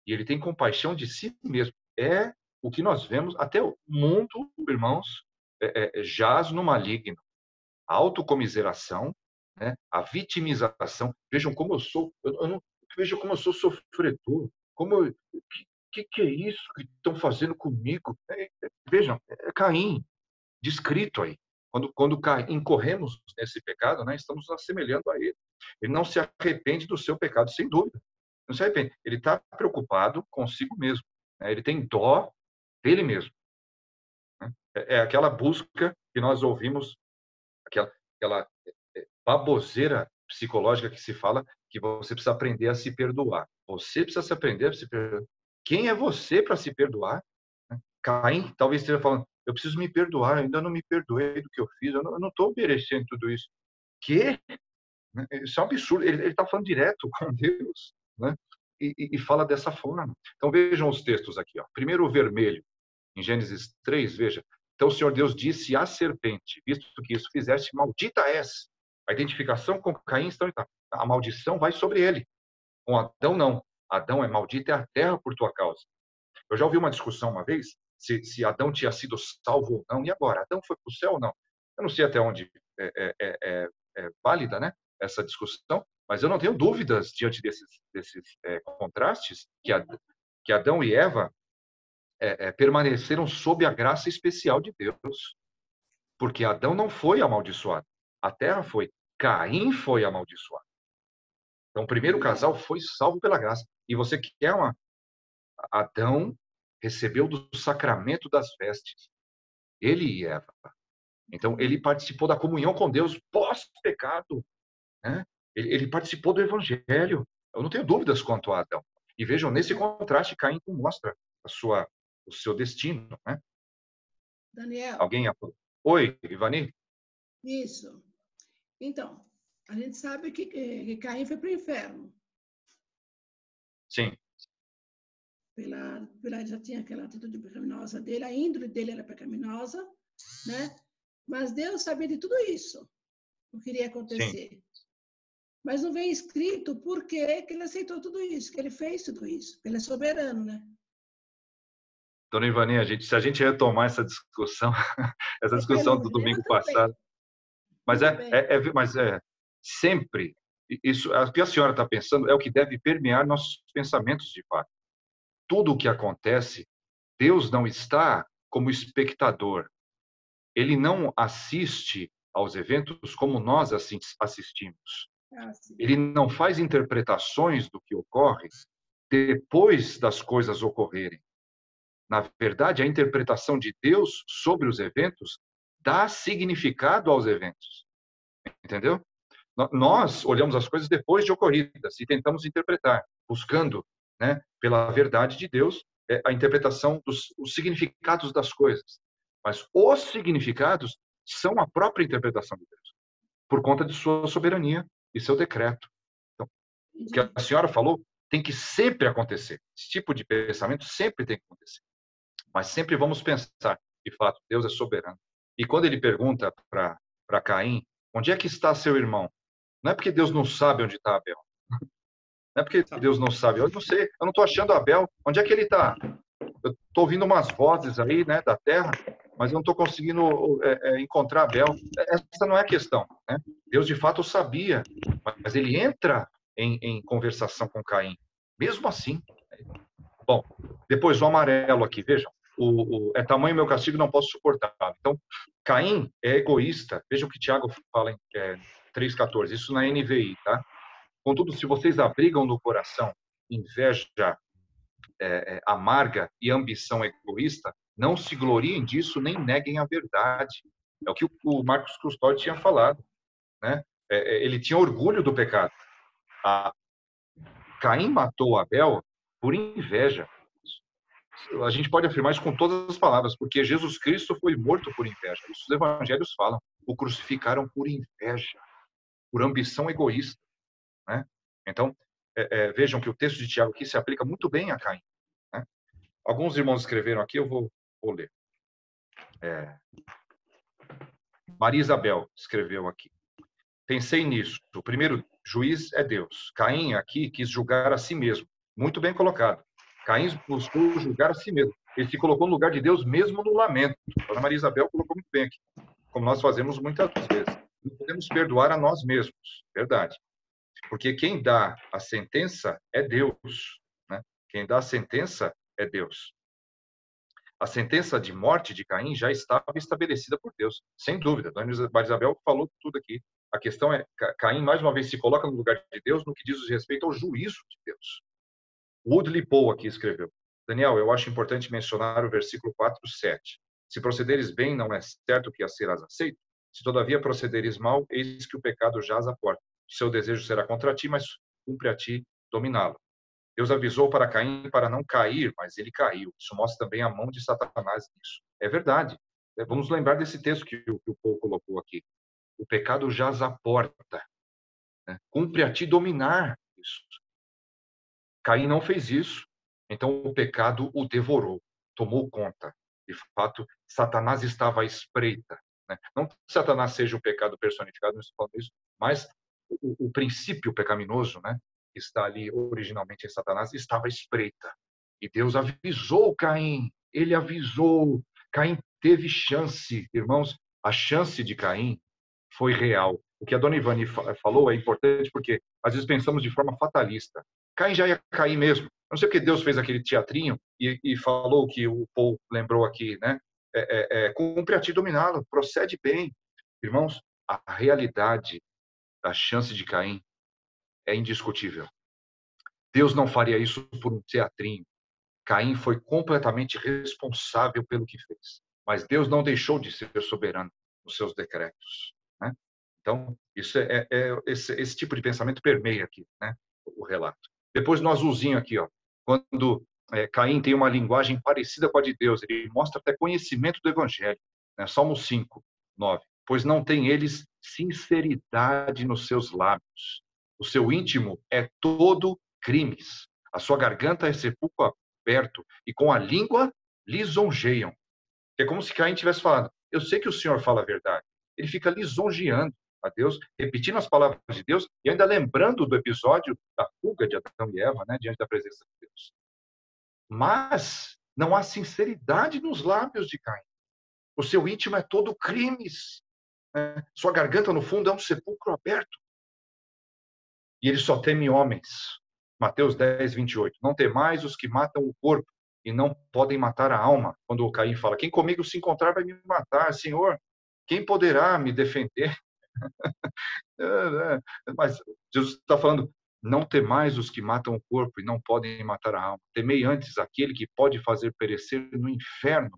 e ele tem compaixão de si mesmo. É o que nós vemos, até o mundo, irmãos, jaz no maligno. A autocomiseração, né? A vitimização. Vejam como eu sou, vejam como eu sou sofredor. Que é isso que estão fazendo comigo? Vejam, é Caim, descrito aí. Quando incorremos nesse pecado, né, estamos nos assemelhando a ele. Ele não se arrepende do seu pecado, sem dúvida. Não se arrepende. Ele está preocupado consigo mesmo, né? Ele tem dó dele mesmo, né? É aquela busca que nós ouvimos, aquela baboseira psicológica que se fala que você precisa aprender a se perdoar. Você precisa se aprender a se perdoar. Quem é você para se perdoar? Caim talvez esteja falando, eu preciso me perdoar, eu ainda não me perdoei do que eu fiz, eu não estou merecendo tudo isso. Que? Isso é um absurdo. Ele está falando direto com Deus, né? E fala dessa forma. Então vejam os textos aqui. Ó. Primeiro o vermelho, em Gênesis 3, veja. Então o Senhor Deus disse à serpente, visto que isso fizeste, maldita és. A identificação com Caim está. A maldição vai sobre ele. Com Adão, não. Adão é maldito, é a terra por tua causa. Eu já ouvi uma discussão uma vez, se Adão tinha sido salvo ou não. E agora? Adão foi para o céu ou não? Eu não sei até onde é válida, né, essa discussão, mas eu não tenho dúvidas diante desses contrastes que Adão e Eva permaneceram sob a graça especial de Deus. Porque Adão não foi amaldiçoado. A terra foi. Caim foi amaldiçoado. Então, o primeiro casal foi salvo pela graça. E você quer Adão recebeu do sacramento das vestes. Ele e Eva. Então, ele participou da comunhão com Deus pós-pecado, né? Ele participou do evangelho. Eu não tenho dúvidas quanto a Adão. E vejam, nesse contraste, Caim mostra o seu destino, né? Daniel. Alguém? Oi, Ivani? Isso. Então, a gente sabe que Caim foi para o inferno. Sim. Ele já tinha aquela atitude pecaminosa dele, a índole dele era pecaminosa, né? Mas Deus sabia de tudo isso, o que iria acontecer. Sim. Mas não vem escrito por que ele aceitou tudo isso, que ele fez tudo isso. Ele é soberano, né? Dona Ivani, se a gente retomar essa discussão, essa discussão do domingo passado, mas sempre, isso, o que a senhora está pensando é o que deve permear nossos pensamentos de fato. Tudo o que acontece, Deus não está como espectador. Ele não assiste aos eventos como nós assistimos. Ele não faz interpretações do que ocorre depois das coisas ocorrerem. Na verdade, a interpretação de Deus sobre os eventos dá significado aos eventos. Entendeu? Nós olhamos as coisas depois de ocorridas e tentamos interpretar, buscando, né, pela verdade de Deus, a interpretação os significados das coisas. Mas os significados são a própria interpretação de Deus, por conta de sua soberania e seu decreto. Então, o que a senhora falou tem que sempre acontecer. Esse tipo de pensamento sempre tem que acontecer. Mas sempre vamos pensar, de fato, Deus é soberano. E quando ele pergunta para para Caim, onde é que está seu irmão? Não é porque Deus não sabe onde está Abel. Não é porque Deus não sabe. Eu não sei, eu não estou achando Abel. Onde é que ele está? Eu estou ouvindo umas vozes aí, né, da terra, mas eu não estou conseguindo encontrar Abel. Essa não é a questão, né? Deus, de fato, sabia, mas ele entra em conversação com Caim. Mesmo assim. Bom, depois o amarelo aqui, vejam. É tamanho meu castigo, não posso suportar. Então, Caim é egoísta. Vejam o que Tiago fala em 3,14. Isso na NVI, tá? Contudo, se vocês abrigam no coração inveja amarga e ambição egoísta, não se gloriem disso, nem neguem a verdade. É o que o Marcos Custódio tinha falado, né? Ele tinha orgulho do pecado. Caim matou Abel por inveja. A gente pode afirmar isso com todas as palavras, porque Jesus Cristo foi morto por inveja. Isso os evangelhos falam. O crucificaram por inveja, por ambição egoísta, né? Então, vejam que o texto de Tiago aqui se aplica muito bem a Caim, né? Alguns irmãos escreveram aqui, eu vou ler. Maria Isabel escreveu aqui. Pensei nisso. O primeiro juiz é Deus. Caim aqui quis julgar a si mesmo. Muito bem colocado. Caim buscou julgar a si mesmo. Ele se colocou no lugar de Deus mesmo no lamento. A dona Maria Isabel colocou muito bem aqui, como nós fazemos muitas vezes. Não podemos perdoar a nós mesmos. Verdade. Porque quem dá a sentença é Deus, né? Quem dá a sentença é Deus. A sentença de morte de Caim já estava estabelecida por Deus, sem dúvida. Dona Isabel falou tudo aqui. A questão é, Caim, mais uma vez, se coloca no lugar de Deus no que diz respeito ao juízo de Deus. Woodley Poe aqui escreveu. Daniel, eu acho importante mencionar o versículo 4:7. Se procederes bem, não é certo que a serás aceito. Se todavia procederes mal, eis que o pecado jaz à porta. O seu desejo será contra ti, mas cumpre a ti dominá-lo. Deus avisou para Caim para não cair, mas ele caiu. Isso mostra também a mão de Satanás nisso. É verdade. Vamos lembrar desse texto que o Paul colocou aqui. O pecado jaz à porta, né? Cumpre a ti dominar isso. Caim não fez isso. Então o pecado o devorou, tomou conta. De fato, Satanás estava à espreita, né? Não que Satanás seja o pecado personificado, não estou falando isso, mas o princípio pecaminoso, né, que está ali originalmente em Satanás, estava à espreita. E Deus avisou Caim, ele avisou. Caim teve chance, irmãos, a chance de Caim foi real. O que a dona Ivani falou é importante porque às vezes pensamos de forma fatalista. Caim já ia cair mesmo. Eu não sei porque Deus fez aquele teatrinho e falou que o Paul lembrou aqui, né? Cumpre a ti dominá-lo, procede bem. Irmãos, a realidade da chance de Caim é indiscutível. Deus não faria isso por um teatrinho. Caim foi completamente responsável pelo que fez. Mas Deus não deixou de ser soberano nos seus decretos, né? Então, isso esse tipo de pensamento permeia aqui, né, o relato. Depois, no azulzinho aqui, ó, quando Caim tem uma linguagem parecida com a de Deus, ele mostra até conhecimento do Evangelho, né? Salmo 5:9. Pois não tem eles sinceridade nos seus lábios. O seu íntimo é todo crimes. A sua garganta é sepulcro aberto e com a língua lisonjeiam. É como se Caim tivesse falado, eu sei que o Senhor fala a verdade. Ele fica lisonjeando a Deus, repetindo as palavras de Deus e ainda lembrando do episódio da fuga de Adão e Eva, né, diante da presença de Deus. Mas não há sinceridade nos lábios de Caim. O seu íntimo é todo crimes. Né? Sua garganta, no fundo, é um sepulcro aberto. E ele só teme homens. Mateus 10:28. Não temais os que matam o corpo e não podem matar a alma. Quando o Caim fala, quem comigo se encontrar vai me matar. Senhor, quem poderá me defender? Mas Jesus está falando, não temais os que matam o corpo e não podem matar a alma. Temei antes aquele que pode fazer perecer no inferno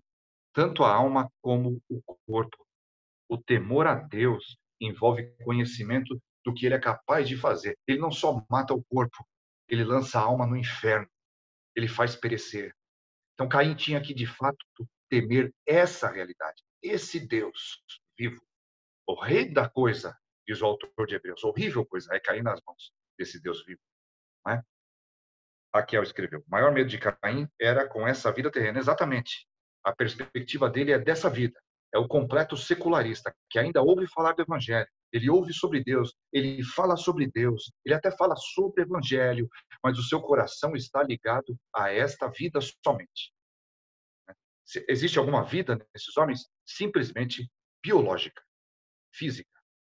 tanto a alma como o corpo. O temor a Deus envolve conhecimento do que ele é capaz de fazer. Ele não só mata o corpo, ele lança a alma no inferno. Ele faz perecer. Então Caim tinha que, de fato, temer essa realidade. Esse Deus vivo. O rei da coisa, diz o autor de Hebreus, horrível coisa é cair nas mãos desse Deus vivo. Não é? Raquel escreveu, o maior medo de Caim era com essa vida terrena. Exatamente. A perspectiva dele é dessa vida. é o completo secularista, que ainda ouve falar do evangelho, ele ouve sobre Deus, ele fala sobre Deus, ele até fala sobre o evangelho, mas o seu coração está ligado a esta vida somente. Existe alguma vida nesses homens? Simplesmente biológica, física,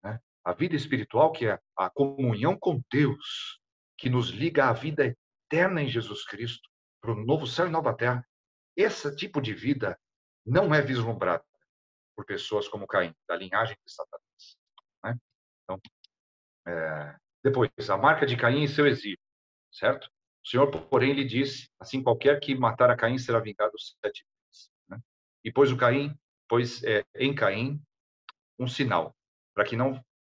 né? A vida espiritual, que é a comunhão com Deus, que nos liga à vida eterna em Jesus Cristo, para o novo céu e nova terra, esse tipo de vida não é vislumbrado por pessoas como Caim, da linhagem de Satanás, né? Então, depois, a marca de Caim e seu exílio, certo? O Senhor, porém, lhe disse, assim qualquer que matar a Caim será vingado 7 vezes. Né? E pôs em Caim um sinal,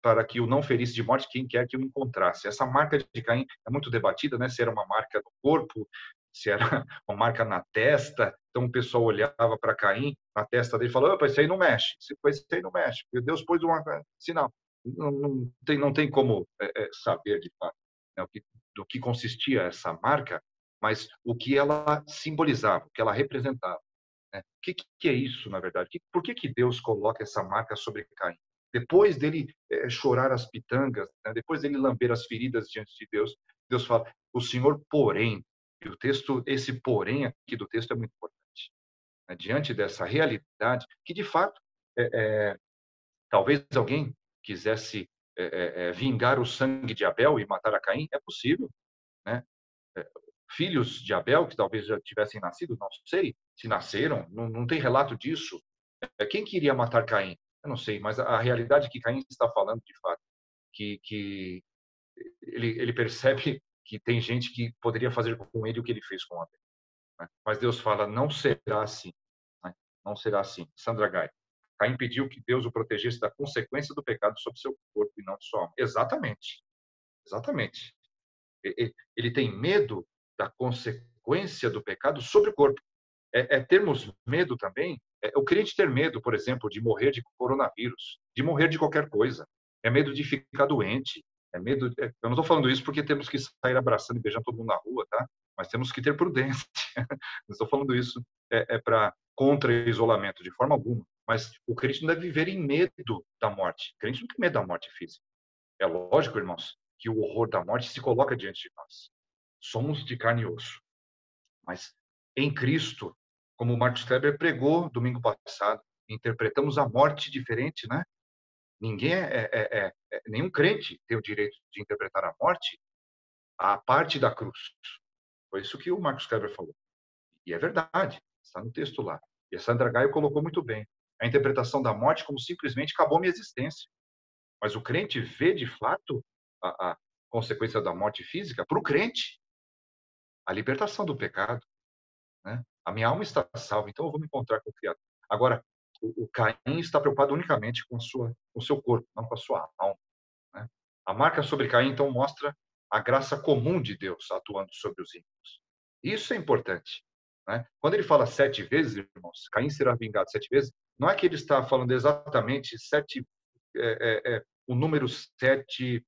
para que o não ferisse de morte quem quer que o encontrasse. Essa marca de Caim é muito debatida, né? Se era uma marca no corpo, se era uma marca na testa. Então o pessoal olhava para Caim, na testa dele, e falava: opa, isso aí não mexe, isso aí não mexe, porque Deus pôs um sinal. Não tem como saber de fato, né, do que consistia essa marca, mas o que ela simbolizava, o que ela representava. Né? O que é isso, na verdade? Por que Deus coloca essa marca sobre Caim? Depois dele chorar as pitangas, né? Depois dele lamber as feridas diante de Deus, Deus fala: o Senhor, porém, e esse porém aqui do texto é muito importante. Né? Diante dessa realidade, que de fato, talvez alguém quisesse vingar o sangue de Abel e matar a Caim, é possível, né? Filhos de Abel, que talvez já tivessem nascido, não sei se nasceram, não tem relato disso. Quem queria matar Caim? Eu não sei, mas a realidade é que Caim está falando, de fato, que ele percebe que tem gente que poderia fazer com ele o que ele fez com Abel. Né? Mas Deus fala: não será assim. Né? Não será assim. Sandra Gai. Caim pediu que Deus o protegesse da consequência do pecado sobre seu corpo e não de sua alma. Exatamente. Exatamente. Ele tem medo da consequência do pecado sobre o corpo. Termos medo também, o crente ter medo, por exemplo, de morrer de coronavírus, de morrer de qualquer coisa. É medo de ficar doente. Eu não estou falando isso porque temos que sair abraçando e beijando todo mundo na rua, tá? Mas temos que ter prudência. Não estou falando isso para contra isolamento, de forma alguma. Mas o crente não deve viver em medo da morte. O crente não tem medo da morte física. É lógico, irmãos, que o horror da morte se coloca diante de nós. Somos de carne e osso. Mas em Cristo, como o Marcos Kleber pregou domingo passado, interpretamos a morte diferente, né? Ninguém nenhum crente tem o direito de interpretar a morte à parte da cruz. Foi isso que o Marcos Kleber falou. E é verdade, está no texto lá. E a Sandra Gaio colocou muito bem. A interpretação da morte como simplesmente acabou minha existência. Mas o crente vê, de fato, a consequência da morte física para o crente. A libertação do pecado. Né? A minha alma está salva, então eu vou me encontrar com o Criador. Agora, o Caim está preocupado unicamente com o seu corpo, não com a sua alma. Né? A marca sobre Caim, então, mostra a graça comum de Deus atuando sobre os ímpios. Isso é importante. Né? Quando ele fala 7 vezes, irmãos, Caim será vingado 7 vezes, não é que ele está falando exatamente 7, o número 7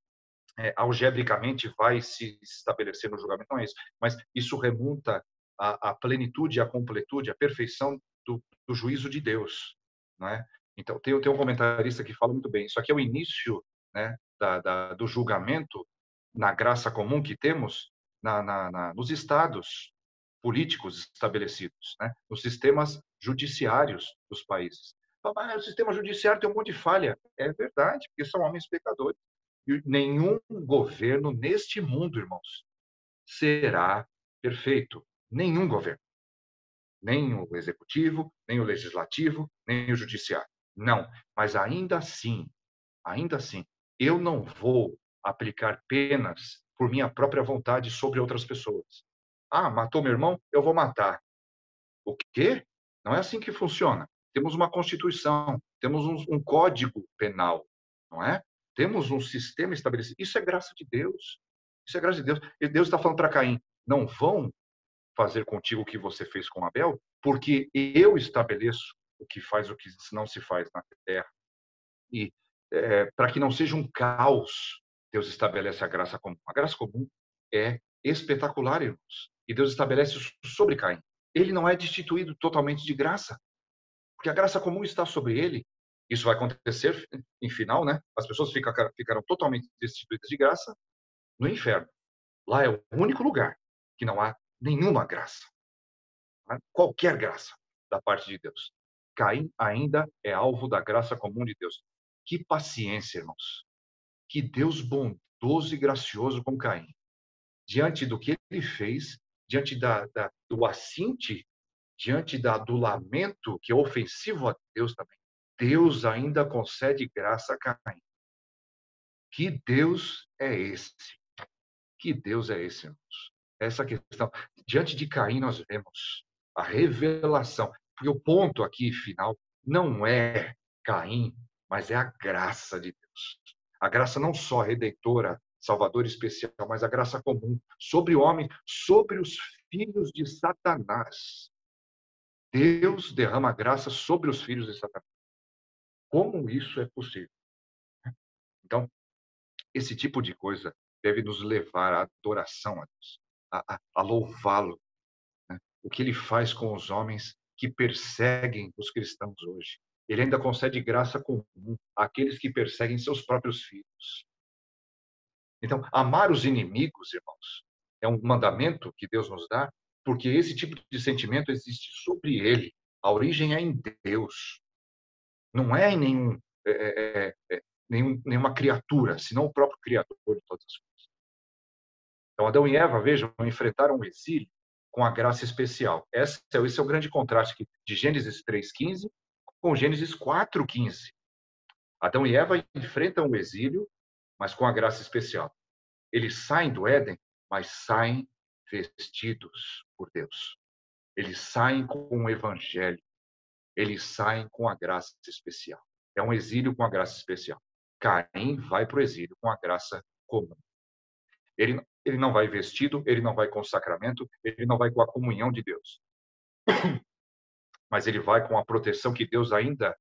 algebricamente vai se estabelecer no julgamento, não é isso. Mas isso remonta à plenitude, à completude, à perfeição do juízo de Deus. Não é? Então, tem um comentarista que fala muito bem. Isso aqui é o início, né, do julgamento na graça comum que temos nos estados políticos estabelecidos, né, nos sistemas judiciários dos países. Mas o sistema judiciário tem um monte de falha. É verdade, porque são homens pecadores. E nenhum governo neste mundo, irmãos, será perfeito. Nenhum governo. Nem o executivo, nem o legislativo, nem o judiciário. Não. Mas ainda assim, eu não vou aplicar penas por minha própria vontade sobre outras pessoas. Ah, matou meu irmão? Eu vou matar. O quê? Não é assim que funciona. Temos uma Constituição, temos um código penal, não é? Temos um sistema estabelecido. Isso é graça de Deus. Isso é graça de Deus. E Deus está falando para Caim: não vão fazer contigo o que você fez com Abel, porque eu estabeleço o que não se faz na terra. E para que não seja um caos, Deus estabelece a graça comum. A graça comum é espetacular, irmãos. E Deus estabelece isso sobre Caim. Ele não é destituído totalmente de graça, Porque a graça comum está sobre ele. Isso vai acontecer, em final, né? As pessoas ficarão totalmente destituídas de graça no inferno. Lá é o único lugar que não há nenhuma graça. Qualquer graça da parte de Deus. Caim ainda é alvo da graça comum de Deus. Que paciência, irmãos. Que Deus bondoso e gracioso com Caim. Diante do que ele fez, diante do assinte, diante do lamento, que é ofensivo a Deus também, Deus ainda concede graça a Caim. Que Deus é esse? Que Deus é esse, irmãos? Essa questão. Diante de Caim, nós vemos a revelação. Porque o ponto aqui, final, não é Caim, mas é a graça de Deus. A graça não só redentora, salvadora especial, mas a graça comum sobre o homem, sobre os filhos de Satanás. Deus derrama graça sobre os filhos de Satanás. Como isso é possível? Então, esse tipo de coisa deve nos levar à adoração a Deus, a louvá-lo. Né? O que ele faz com os homens que perseguem os cristãos hoje. Ele ainda concede graça comum àqueles que perseguem seus próprios filhos. Então, amar os inimigos, irmãos, é um mandamento que Deus nos dá, porque esse tipo de sentimento existe sobre ele. A origem é em Deus. Não é em nenhuma criatura, senão o próprio Criador de todas as coisas. Então, Adão e Eva, vejam, enfrentaram o exílio com a graça especial. Esse é o grande contraste aqui de Gênesis 3,15 com Gênesis 4,15. Adão e Eva enfrentam o exílio, mas com a graça especial. Eles saem do Éden, mas saem vestidos por Deus. Eles saem com o Evangelho. Eles saem com a graça especial. É um exílio com a graça especial. Caim vai para o exílio com a graça comum. Ele não vai vestido, ele não vai com o sacramento, ele não vai com a comunhão de Deus. Mas ele vai com a proteção que Deus ainda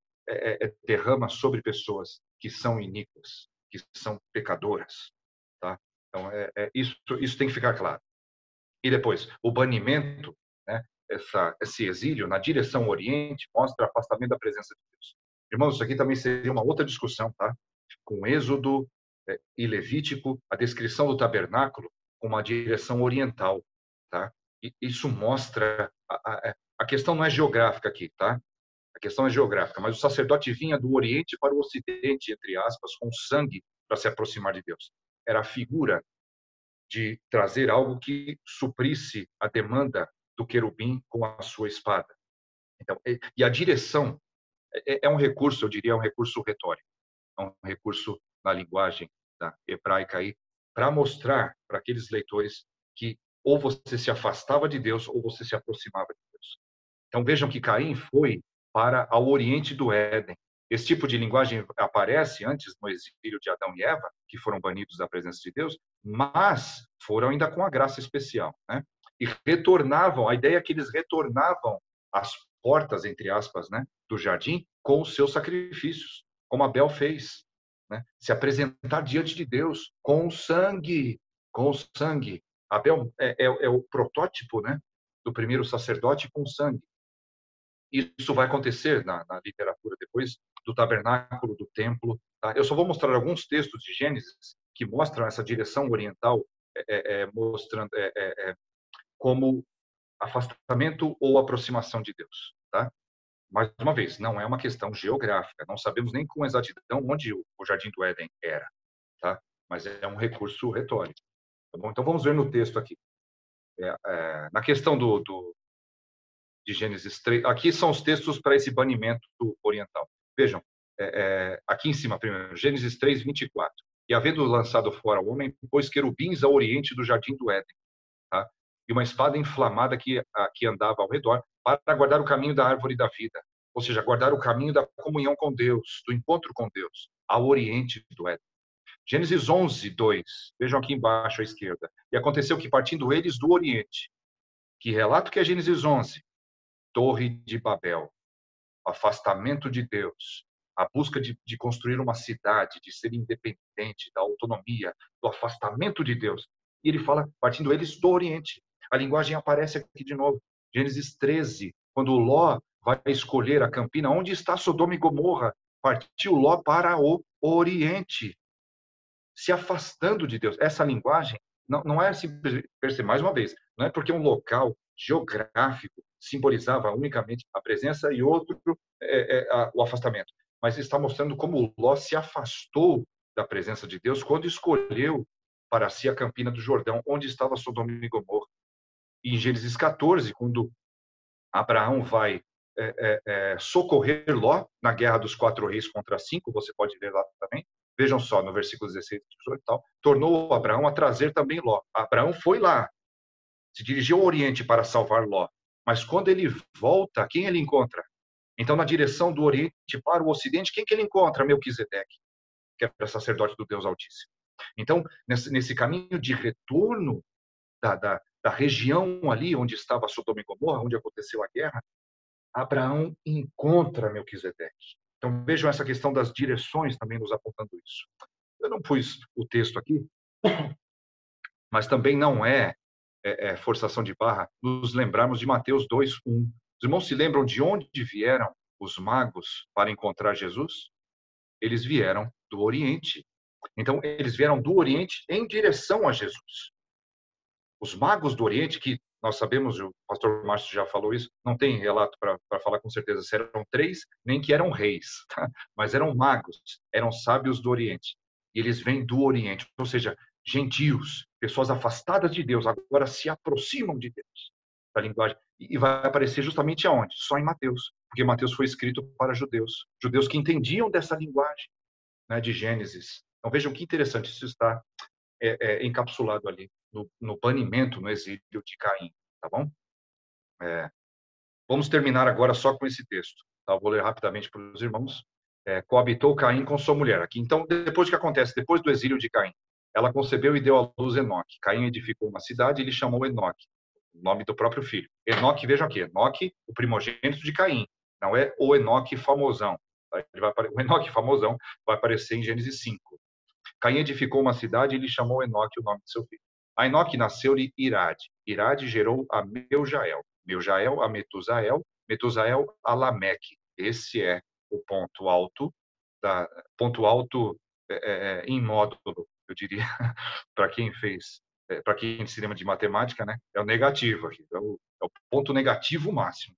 derrama sobre pessoas que são iníquas, que são pecadoras. Tá? Então, isso tem que ficar claro. E depois, o banimento, né, esse exílio na direção oriente, mostra afastamento da presença de Deus. Irmãos, isso aqui também seria uma outra discussão, tá? Com Êxodo e Levítico, a descrição do tabernáculo com uma direção oriental, tá? E isso mostra... A questão não é geográfica aqui, tá? A questão é geográfica, mas o sacerdote vinha do Oriente para o Ocidente, entre aspas, com sangue para se aproximar de Deus. Era a figura de trazer algo que suprisse a demanda do querubim com a sua espada. Então, e a direção é um recurso, eu diria, um recurso retórico, é um recurso na linguagem hebraica aí, para mostrar para aqueles leitores que ou você se afastava de Deus ou você se aproximava de Deus. Então vejam que Caim foi para ao oriente do Éden. Esse tipo de linguagem aparece antes no exílio de Adão e Eva, que foram banidos da presença de Deus, mas foram ainda com a graça especial, né? E retornavam, a ideia é que eles retornavam às portas, entre aspas, né, do jardim com os seus sacrifícios, como Abel fez, né? Se apresentar diante de Deus com sangue, com sangue. Abel é o protótipo, né, do primeiro sacerdote com sangue. Isso vai acontecer na literatura depois do tabernáculo, do templo. Tá? Eu só vou mostrar alguns textos de Gênesis que mostram essa direção oriental, mostrando como afastamento ou aproximação de Deus. Tá? Mais uma vez, não é uma questão geográfica. Não sabemos nem com exatidão onde o Jardim do Éden era. Tá? Mas é um recurso retórico. Tá bom? Então vamos ver no texto aqui. Na questão de Gênesis 3, aqui são os textos para esse banimento oriental. Vejam, aqui em cima primeiro, Gênesis 3, 24. E havendo lançado fora o homem, pôs querubins ao oriente do jardim do Éden, tá? E uma espada inflamada que andava ao redor para guardar o caminho da árvore da vida, ou seja, guardar o caminho da comunhão com Deus, do encontro com Deus, ao oriente do Éden. Gênesis 11, 2. Vejam aqui embaixo à esquerda. E aconteceu que partindo eles do oriente, que relato que é Gênesis 11, Torre de Babel, afastamento de Deus, a busca de construir uma cidade, de ser independente, da autonomia, do afastamento de Deus. E ele fala, partindo eles do Oriente. A linguagem aparece aqui de novo. Gênesis 13, quando Ló vai escolher a campina onde está Sodoma e Gomorra. Partiu Ló para o Oriente, se afastando de Deus. Essa linguagem não é simplesmente, mais uma vez, não é porque um local geográfico simbolizava unicamente a presença e outro o afastamento, mas está mostrando como Ló se afastou da presença de Deus quando escolheu para si a campina do Jordão, onde estava Sodoma e Gomorra. E em Gênesis 14, quando Abraão vai socorrer Ló na guerra dos 4 reis contra 5, você pode ler lá também. Vejam só, no versículo 16, 18 e tal, tornou Abraão a trazer também Ló. Abraão foi lá, se dirigiu ao Oriente para salvar Ló. Mas quando ele volta, quem ele encontra? Então, na direção do Oriente para o Ocidente, quem que ele encontra? Melquisedeque, que era sacerdote do Deus Altíssimo. Então, nesse caminho de retorno da região ali onde estava Sodoma e Gomorra, onde aconteceu a guerra, Abraão encontra Melquisedeque. Então, vejam essa questão das direções também nos apontando isso. Eu não pus o texto aqui, mas também não é forçação de barra nos lembrarmos de Mateus 2:1. Os irmãos se lembram de onde vieram os magos para encontrar Jesus? Eles vieram do Oriente. Então, eles vieram do Oriente em direção a Jesus. Os magos do Oriente, que nós sabemos, o pastor Márcio já falou isso, não tem relato para falar com certeza se eram 3, nem que eram reis, tá? Mas eram magos, eram sábios do Oriente. E eles vêm do Oriente, ou seja, gentios, pessoas afastadas de Deus, agora se aproximam de Deus. A linguagem. E vai aparecer justamente aonde? Só em Mateus, porque Mateus foi escrito para judeus, judeus que entendiam dessa linguagem, né, de Gênesis. Então vejam que interessante, isso está encapsulado ali no banimento, no exílio de Caim, tá bom? Vamos terminar agora só com esse texto, tá? Vou ler rapidamente para os irmãos. Coabitou Caim com sua mulher. Aqui, então, depois que acontece, depois do exílio de Caim, ela concebeu e deu à luz Enoque. Caim edificou uma cidade e ele chamou Enoque, o nome do próprio filho. Enoque, vejam aqui, Enoque, o primogênito de Caim, não é o Enoque famosão. Tá? O Enoque famosão vai aparecer em Gênesis 5. Caim edificou uma cidade e ele chamou Enoque, o nome de seu filho. A Enoque nasceu-lhe Irade. Irade gerou a Meujael. Meujael a Metusael. Metusael a Lameque. Esse é o ponto alto, em módulo, eu diria, para quem fez, para quem de cinema de matemática, né? É o negativo aqui, é o ponto negativo máximo.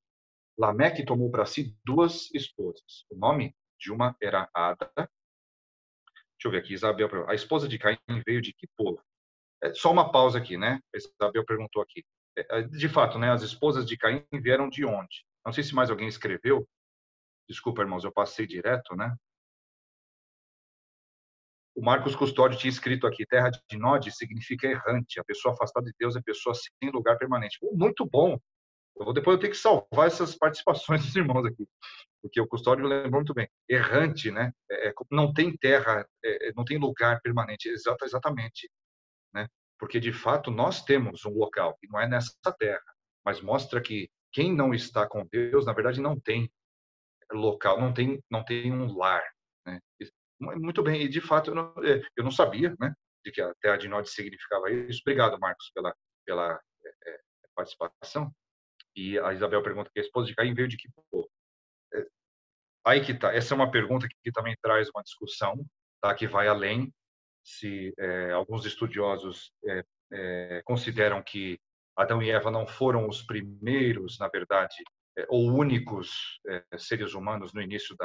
Lameque tomou para si 2 esposas. O nome de uma era Ada. Deixa eu ver aqui, Isabel. A esposa de Caim veio de que povo? Só uma pausa aqui, né? Isabel perguntou aqui. De fato, né? As esposas de Caim vieram de onde? Não sei se mais alguém escreveu. Desculpa, irmãos, eu passei direto, né? O Marcos Custódio tinha escrito aqui, terra de Nod significa errante. A pessoa afastada de Deus é pessoa sem lugar permanente. Muito bom. Depois eu tenho que salvar essas participações dos irmãos aqui, porque o Custódio lembrou muito bem. Errante, né? Não tem terra, não tem lugar permanente. Exatamente. Né? Porque, de fato, nós temos um local, que não é nessa terra, mas mostra que quem não está com Deus, na verdade, não tem local, não tem um lar. Né? Muito bem, e de fato, eu não sabia, né, de que a terra de Nod significava isso. Obrigado, Marcos, pela participação. E a Isabel pergunta que a esposa de Caim veio de que povo? Aí que tá. Essa é uma pergunta que também traz uma discussão, tá, que vai além. Se alguns estudiosos consideram que Adão e Eva não foram os primeiros, na verdade, ou únicos seres humanos no início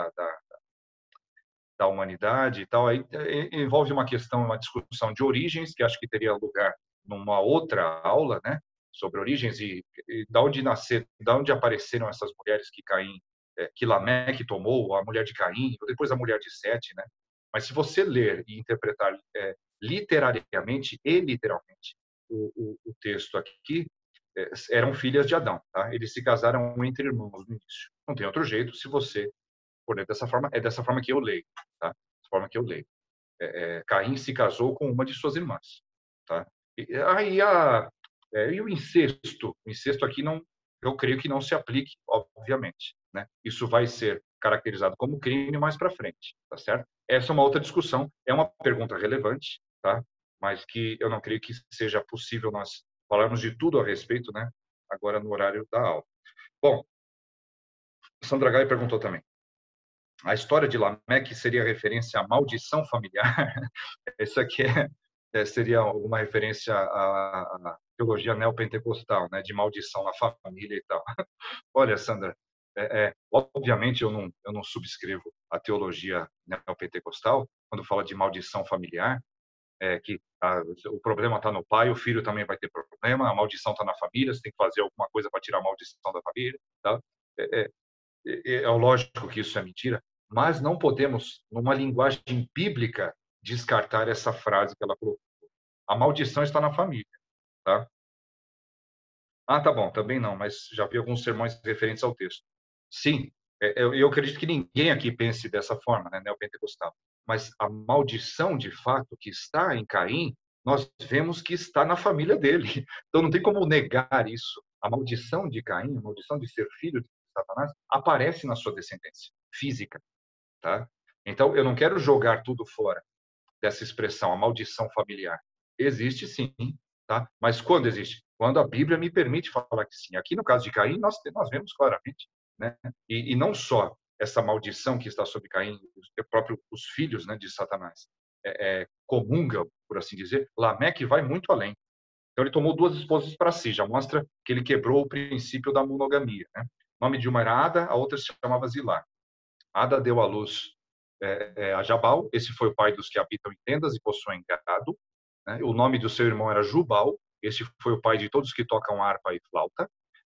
da humanidade e tal, aí envolve uma questão, uma discussão de origens, que acho que teria lugar numa outra aula, né, sobre origens e da onde apareceram essas mulheres que Caim, que Lameque tomou, a mulher de Caim, ou depois a mulher de Sete, né? Mas se você ler e interpretar literariamente e literalmente o texto aqui, eram filhas de Adão, tá? Eles se casaram entre irmãos no início. Não tem outro jeito, se você for ler dessa forma, é dessa forma que eu leio, tá? Dessa forma que eu leio. Caim se casou com uma de suas irmãs, tá? E o incesto? O incesto aqui eu creio que não se aplique, obviamente, né? Isso vai ser caracterizado como crime mais para frente, tá certo? Essa é uma outra discussão, é uma pergunta relevante, tá? Mas que eu não creio que seja possível nós falarmos de tudo a respeito, né? Agora no horário da aula. Bom, Sandra Gai perguntou também. A história de Lameque seria referência à maldição familiar? Isso aqui seria uma referência à teologia neopentecostal, né, de maldição na família e tal. Olha, Sandra, obviamente eu não subscrevo a teologia neopentecostal quando fala de maldição familiar, que o problema está no pai, o filho também vai ter problema, a maldição está na família, você tem que fazer alguma coisa para tirar a maldição da família, tá? Lógico que isso é mentira, mas não podemos, numa linguagem bíblica, descartar essa frase que ela colocou. A maldição está na família, tá? Ah, tá bom, também não, mas já vi alguns sermões referentes ao texto. Sim, eu acredito que ninguém aqui pense dessa forma, né, neopentecostal. Mas a maldição, de fato, que está em Caim, nós vemos que está na família dele. Então não tem como negar isso. A maldição de Caim, a maldição de ser filho de Satanás, aparece na sua descendência física, tá? Então eu não quero jogar tudo fora dessa expressão, a maldição familiar. Existe sim, tá? Mas quando existe? Quando a Bíblia me permite falar que sim. Aqui no caso de Caim, nós vemos claramente, né? E não só essa maldição que está sobre Caim, os filhos, né, de Satanás, comungam, por assim dizer. Lameque vai muito além. Então ele tomou 2 esposas para si, já mostra que ele quebrou o princípio da monogamia, né? O nome de uma era Ada, a outra se chamava Zilá. Ada deu à luz a Jabal, esse foi o pai dos que habitam em tendas e possuem gado, né? O nome do seu irmão era Jubal, este foi o pai de todos que tocam harpa e flauta.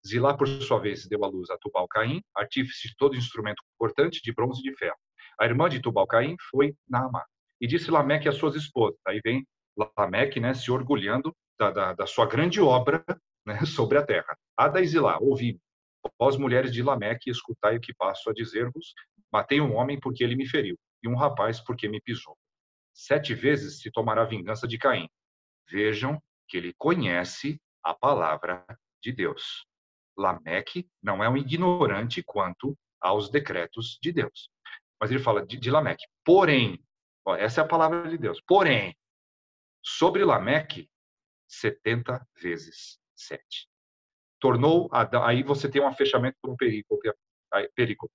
Zilá, por sua vez, deu à luz a Tubal-Caim, artífice de todo instrumento cortante de bronze e de ferro. A irmã de Tubal-Caim foi Naamá. E disse Lameque às suas esposas. Aí vem Lameque, né, se orgulhando da sua grande obra, né, sobre a terra. Ada e Zilá, ouvi, vós mulheres de Lameque, escutai o que passo a dizer-vos. Matei um homem porque ele me feriu, e um rapaz porque me pisou. 7 vezes se tomará vingança de Caim. Vejam que ele conhece a palavra de Deus. Lameque não é um ignorante quanto aos decretos de Deus. Mas ele fala de Lameque. Porém, essa é a palavra de Deus. Porém, sobre Lameque, 70 vezes 7. Tornou Adão, aí você tem um fechamento por um perícope,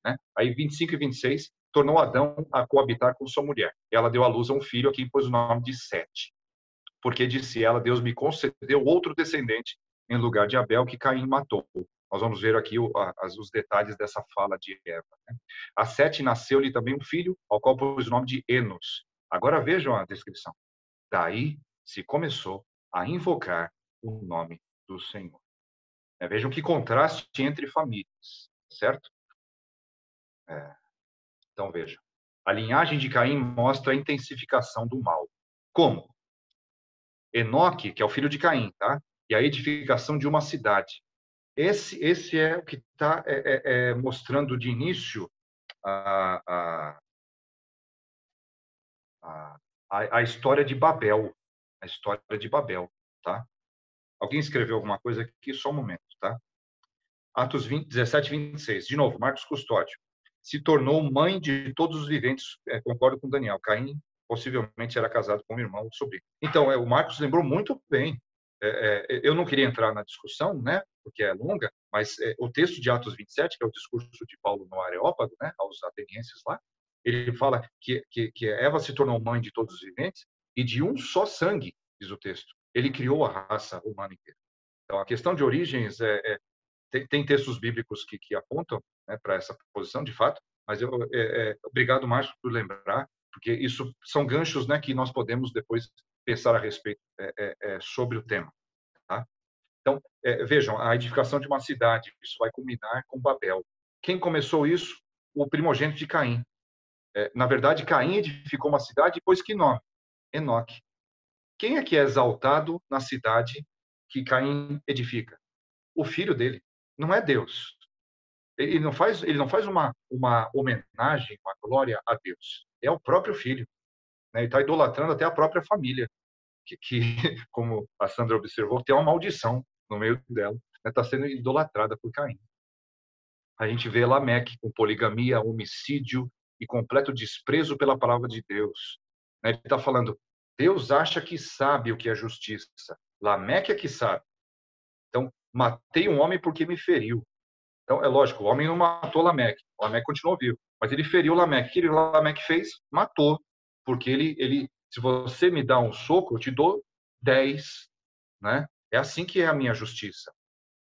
né? Aí 25 e 26, tornou Adão a coabitar com sua mulher. Ela deu à luz a um filho a quem pôs o nome de Sete. Porque disse ela, Deus me concedeu outro descendente em lugar de Abel, que Caim matou. Nós vamos ver aqui os detalhes dessa fala de Eva, né? A Sete nasceu-lhe também um filho, ao qual pôs o nome de Enos. Agora vejam a descrição. Daí se começou a invocar o nome do Senhor. Vejam que contraste entre famílias, certo? Então vejam. A linhagem de Caim mostra a intensificação do mal. Como? Enoque, que é o filho de Caim, tá? E a edificação de uma cidade. Esse é o que está mostrando de início a história de Babel. A história de Babel, tá? Alguém escreveu alguma coisa aqui? Só um momento, tá? Atos 17, 26. De novo, Marcos Custódio. Se tornou mãe de todos os viventes. Concordo com Daniel. Caim possivelmente era casado com o irmão ou sobrinho. Então, o Marcos lembrou muito bem. Eu não queria entrar na discussão, né, porque é longa, mas o texto de Atos 27, que é o discurso de Paulo no Areópago, né, aos atenienses lá, ele fala que Eva se tornou mãe de todos os viventes e de um só sangue, diz o texto. Ele criou a raça humana inteira. Então, a questão de origens tem textos bíblicos que apontam, né, para essa posição, de fato, mas obrigado, Márcio, por lembrar, porque isso são ganchos, né, que nós podemos depois pensar a respeito sobre o tema. Tá? Então, vejam, a edificação de uma cidade, isso vai culminar com Babel. Quem começou isso? O primogênito de Caim. Na verdade, Caim edificou uma cidade e pôs que nome? Enoque. Quem é que é exaltado na cidade que Caim edifica? O filho dele. Não é Deus. Ele não faz uma homenagem, uma glória a Deus. É o próprio filho. Né? Ele está idolatrando até a própria família, que, como a Sandra observou, tem uma maldição no meio dela. Está sendo idolatrada por Caim. A gente vê Lameque com poligamia, homicídio e completo desprezo pela palavra de Deus. Ele está falando, Deus acha que sabe o que é justiça. Lameque é que sabe. Então, matei um homem porque me feriu. Então, é lógico, o homem não matou Lameque. O Lameque continuou vivo. Mas ele feriu Lameque. O que Lameque fez? Matou. Porque se você me dá um soco, eu te dou 10. Né? É assim que é a minha justiça.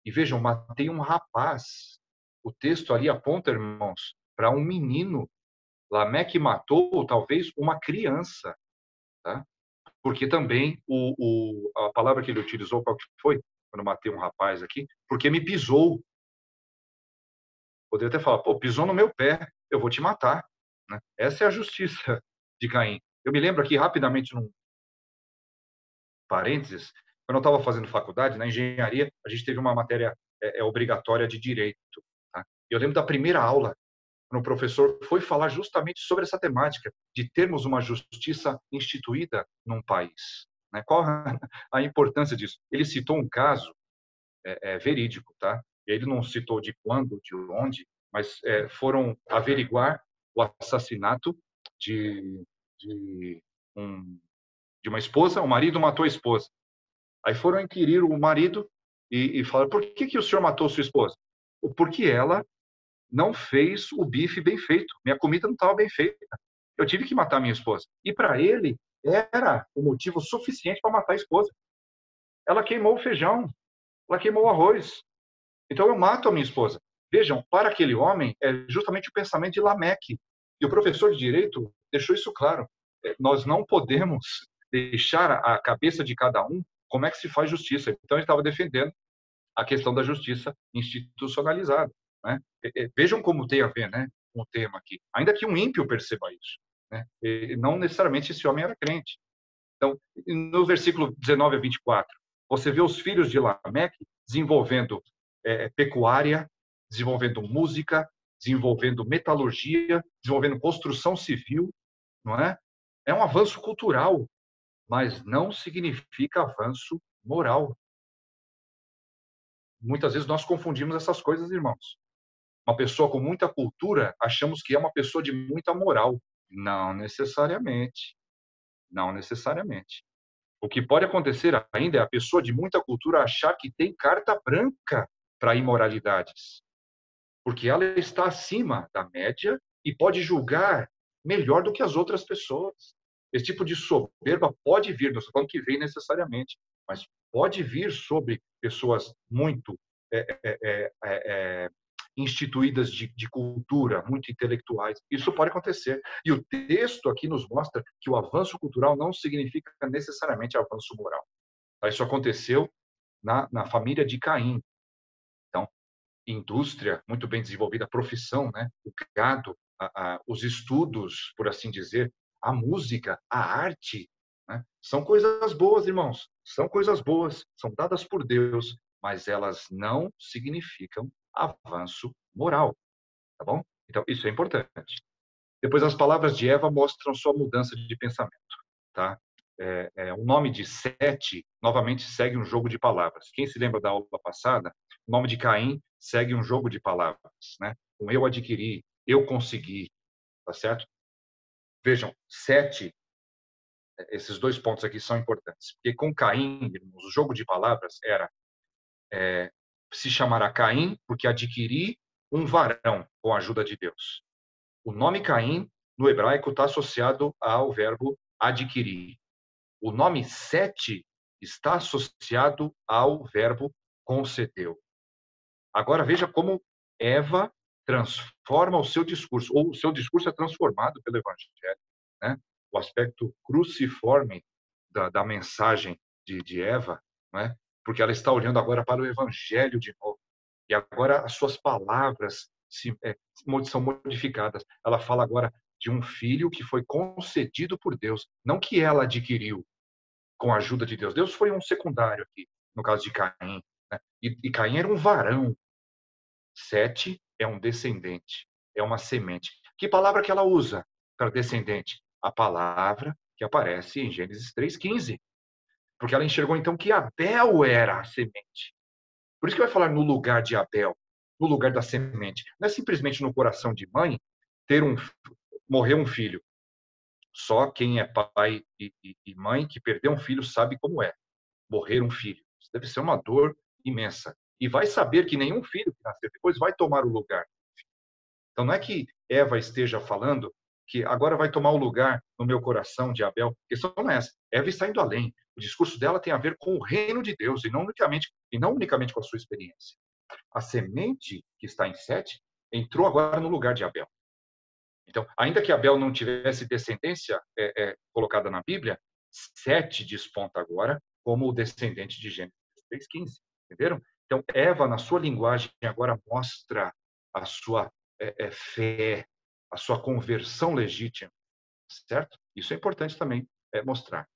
E vejam, matei um rapaz. O texto ali aponta, irmãos, para um menino. Lameque matou, talvez, uma criança. Tá? Porque também a palavra que ele utilizou, qual que foi? Quando eu matei um rapaz aqui, porque me pisou. Poderia até falar, pô, pisou no meu pé, eu vou te matar. Né? Essa é a justiça de Caim. Eu me lembro aqui, rapidamente, num parênteses, quando eu estava fazendo faculdade, na engenharia, a gente teve uma matéria obrigatória de direito. Tá? Eu lembro da primeira aula, quando o professor foi falar justamente sobre essa temática, de termos uma justiça instituída num país. Né? Qual a importância disso? Ele citou um caso verídico, tá? E ele não citou de quando, de onde, mas foram averiguar o assassinato de uma esposa. O marido matou a esposa. Aí foram inquirir o marido e falaram: por que o senhor matou sua esposa? Porque ela não fez o bife bem feito. Minha comida não estava bem feita. Eu tive que matar minha esposa. E para ele era o motivo suficiente para matar a esposa. Ela queimou o feijão, ela queimou o arroz. Então eu mato a minha esposa. Vejam, para aquele homem é justamente o pensamento de Lameque. E o professor de direito deixou isso claro. Nós não podemos deixar a cabeça de cada um como é que se faz justiça. Então ele estava defendendo a questão da justiça institucionalizada. Né? Vejam como tem a ver, né, com o tema aqui. Ainda que um ímpio perceba isso. Né? E não necessariamente esse homem era crente. Então, no versículo 19 a 24, você vê os filhos de Lameque desenvolvendo pecuária, desenvolvendo música, desenvolvendo metalurgia, desenvolvendo construção civil, não é? É um avanço cultural, mas não significa avanço moral. Muitas vezes nós confundimos essas coisas, irmãos. Uma pessoa com muita cultura, achamos que é uma pessoa de muita moral. Não necessariamente. Não necessariamente. O que pode acontecer ainda é a pessoa de muita cultura achar que tem carta branca para imoralidades, porque ela está acima da média e pode julgar melhor do que as outras pessoas. Esse tipo de soberba pode vir, não estou falando que vem necessariamente, mas pode vir sobre pessoas muito instituídas de cultura, muito intelectuais. Isso pode acontecer. E o texto aqui nos mostra que o avanço cultural não significa necessariamente avanço moral. Isso aconteceu na família de Caim. Então, indústria muito bem desenvolvida, profissão, né? O gado, os estudos, por assim dizer, a música, a arte, né? São coisas boas, irmãos. São coisas boas, são dadas por Deus, mas elas não significam avanço moral, tá bom? Então, isso é importante. Depois, as palavras de Eva mostram sua mudança de pensamento, tá? O nome de Sete, novamente, segue um jogo de palavras. Quem se lembra da aula passada, o nome de Caim segue um jogo de palavras, né? Eu adquiri, eu consegui, tá certo? Vejam, Sete, esses dois pontos aqui são importantes, porque com Caim, o jogo de palavras era se chamará Caim porque adquiri um varão com a ajuda de Deus. O nome Caim, no hebraico, está associado ao verbo adquirir. O nome Sete está associado ao verbo concedeu. Agora veja como Eva transforma o seu discurso, ou o seu discurso é transformado pelo Evangelho. Né? O aspecto cruciforme da mensagem de Eva, né? Porque ela está olhando agora para o Evangelho de novo. E agora as suas palavras são modificadas. Ela fala agora de um filho que foi concedido por Deus, não que ela adquiriu com a ajuda de Deus. Deus foi um secundário aqui, no caso de Caim. Né? E Caim era um varão. Sete é um descendente, é uma semente. Que palavra que ela usa para descendente? A palavra que aparece em Gênesis 3,15. Porque ela enxergou então que Abel era a semente. Por isso que vai falar no lugar de Abel, no lugar da semente. Não é simplesmente no coração de mãe morrer um filho. Só quem é pai e mãe que perdeu um filho sabe como é morrer um filho. Isso deve ser uma dor imensa. e vai saber que nenhum filho que nascer depois vai tomar o lugar. Então, não é que Eva esteja falando que agora vai tomar o lugar no meu coração de Abel. A questão não é essa. Eva está indo além. O discurso dela tem a ver com o reino de Deus e não unicamente com a sua experiência. A semente que está em Sete entrou agora no lugar de Abel. Então, ainda que Abel não tivesse descendência colocada na Bíblia, Sete desponta agora como o descendente de Gênesis 3:15. Entenderam? Então, Eva, na sua linguagem, agora mostra a sua fé, a sua conversão legítima, certo? Isso é importante também mostrar.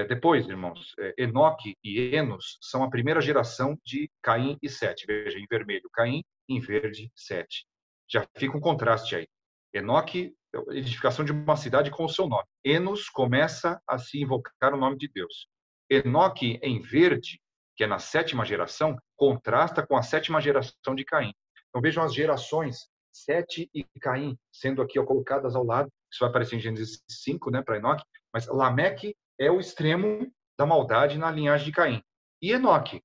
Depois, irmãos, Enoque e Enos são a primeira geração de Caim e Sete. Veja, em vermelho Caim, em verde Sete. Já fica um contraste aí. Enoque, edificação de uma cidade com o seu nome. Enos começa a se invocar o nome de Deus. Enoque, em verde, que é na 7ª geração, contrasta com a 7ª geração de Caim. Então vejam as gerações, Sete e Caim, sendo aqui colocadas ao lado. Isso vai aparecer em Gênesis 5, né, para Enoque. Mas Lameque é o extremo da maldade na linhagem de Caim. E Enoque?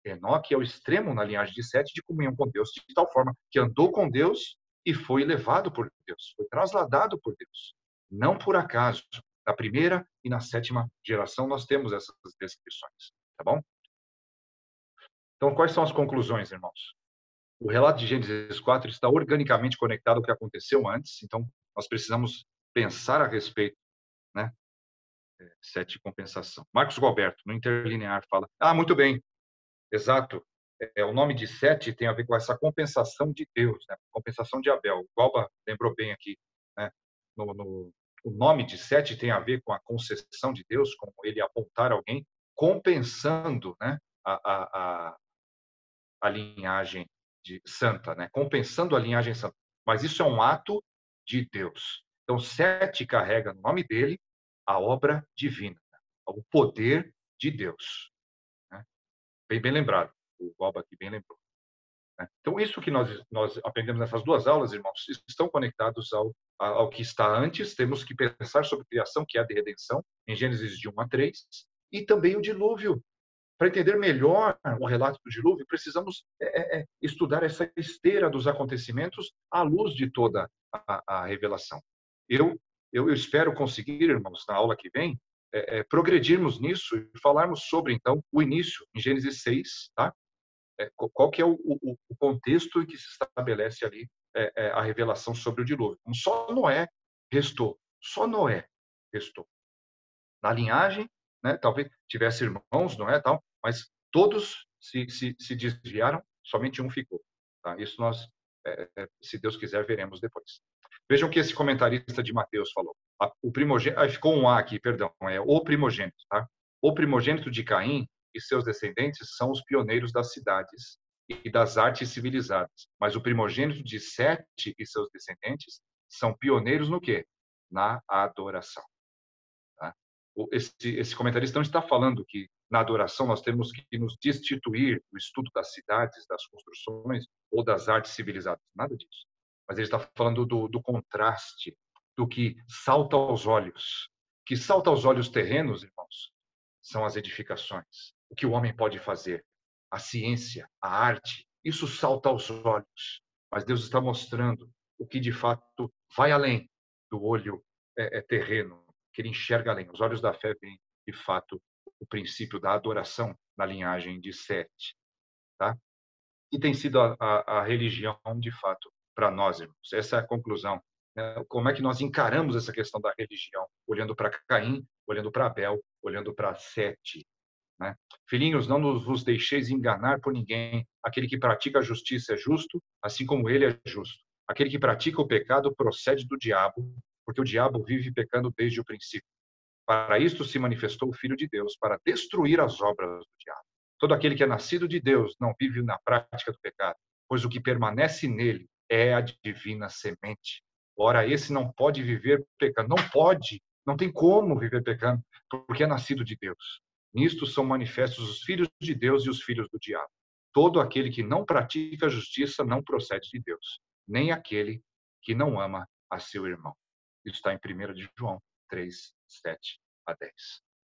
Enoque é o extremo na linhagem de Sete de comunhão com Deus, de tal forma que andou com Deus e foi levado por Deus, foi trasladado por Deus. Não por acaso. Na 1ª e na 7ª geração nós temos essas descrições. Tá bom? Então, quais são as conclusões, irmãos? O relato de Gênesis 4 está organicamente conectado ao que aconteceu antes, então nós precisamos pensar a respeito, né? Sete, compensação. Marcos Gualberto, no Interlinear, fala: muito bem, exato. O nome de Sete tem a ver com essa compensação de Deus, né? Compensação de Abel. O Galba lembrou bem aqui, né? O nome de Sete tem a ver com a concessão de Deus, como ele apontar alguém, compensando, né, a linhagem santa, né? Compensando a linhagem santa. Mas isso é um ato de Deus. Então, Sete carrega no nome dele a obra divina, o poder de Deus. Né? Bem lembrado, o Galba aqui bem lembrou. Né? Então, isso que nós aprendemos nessas 2 aulas, irmãos, estão conectados ao que está antes. Temos que pensar sobre a criação, que é a de redenção, em Gênesis de 1-3, e também o dilúvio. Para entender melhor o relato do dilúvio, precisamos estudar essa esteira dos acontecimentos à luz de toda a revelação. Eu espero conseguir, irmãos, na aula que vem, progredirmos nisso e falarmos sobre, então, o início, em Gênesis 6, tá? Qual que é o contexto em que se estabelece ali a revelação sobre o dilúvio. Como só Noé restou. Só Noé restou. Na linhagem, né, talvez tivesse irmãos, Noé, tal, mas todos se desviaram, somente um ficou. Tá? Isso nós, se Deus quiser, veremos depois. Vejam o que esse comentarista de Mateus falou. O primogênito, ficou um A aqui, perdão, é o primogênito. Tá? O primogênito de Caim e seus descendentes são os pioneiros das cidades e das artes civilizadas. Mas o primogênito de Sete e seus descendentes são pioneiros no quê? Na adoração. Tá? Esse comentarista não está falando que na adoração nós temos que nos destituir do estudo das cidades, das construções ou das artes civilizadas. Nada disso. Mas ele está falando do contraste, do que salta aos olhos. O que salta aos olhos terrenos, irmãos, são as edificações. O que o homem pode fazer, a ciência, a arte, isso salta aos olhos. Mas Deus está mostrando o que de fato vai além do olho terreno, que ele enxerga além. Os olhos da fé veem, de fato, o princípio da adoração na linhagem de Sete. Tá? E tem sido a religião, de fato, para nós, irmãos. Essa é a conclusão. Né? Como é que nós encaramos essa questão da religião? Olhando para Caim, olhando para Abel, olhando para Sete. Né? Filhinhos, não vos deixeis enganar por ninguém. Aquele que pratica a justiça é justo, assim como ele é justo. Aquele que pratica o pecado procede do diabo, porque o diabo vive pecando desde o princípio. Para isto se manifestou o Filho de Deus, para destruir as obras do diabo. Todo aquele que é nascido de Deus não vive na prática do pecado, pois o que permanece nele é a divina semente. Ora, esse não pode viver pecando. Não pode, não tem como viver pecando, porque é nascido de Deus. Nisto são manifestos os filhos de Deus e os filhos do diabo. Todo aquele que não pratica a justiça não procede de Deus, nem aquele que não ama a seu irmão. Isso está em 1 de João 3, 7-10.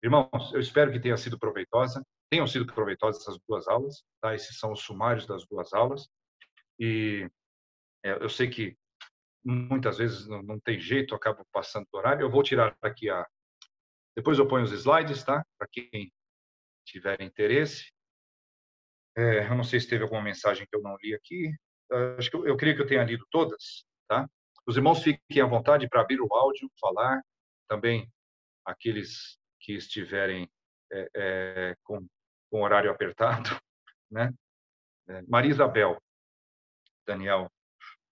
Irmãos, eu espero que tenha sido proveitosa. tenham sido proveitosas essas 2 aulas, tá? Esses são os sumários das 2 aulas. E eu sei que muitas vezes não tem jeito, eu acabo passando do horário. Eu vou tirar aqui depois eu ponho os slides, tá? Para quem tiver interesse. Eu não sei se teve alguma mensagem que eu não li aqui. Acho que eu creio que eu tenha lido todas, tá? Os irmãos fiquem à vontade para abrir o áudio, falar. Também aqueles que estiverem com horário apertado, né? Maria Isabel, Daniel,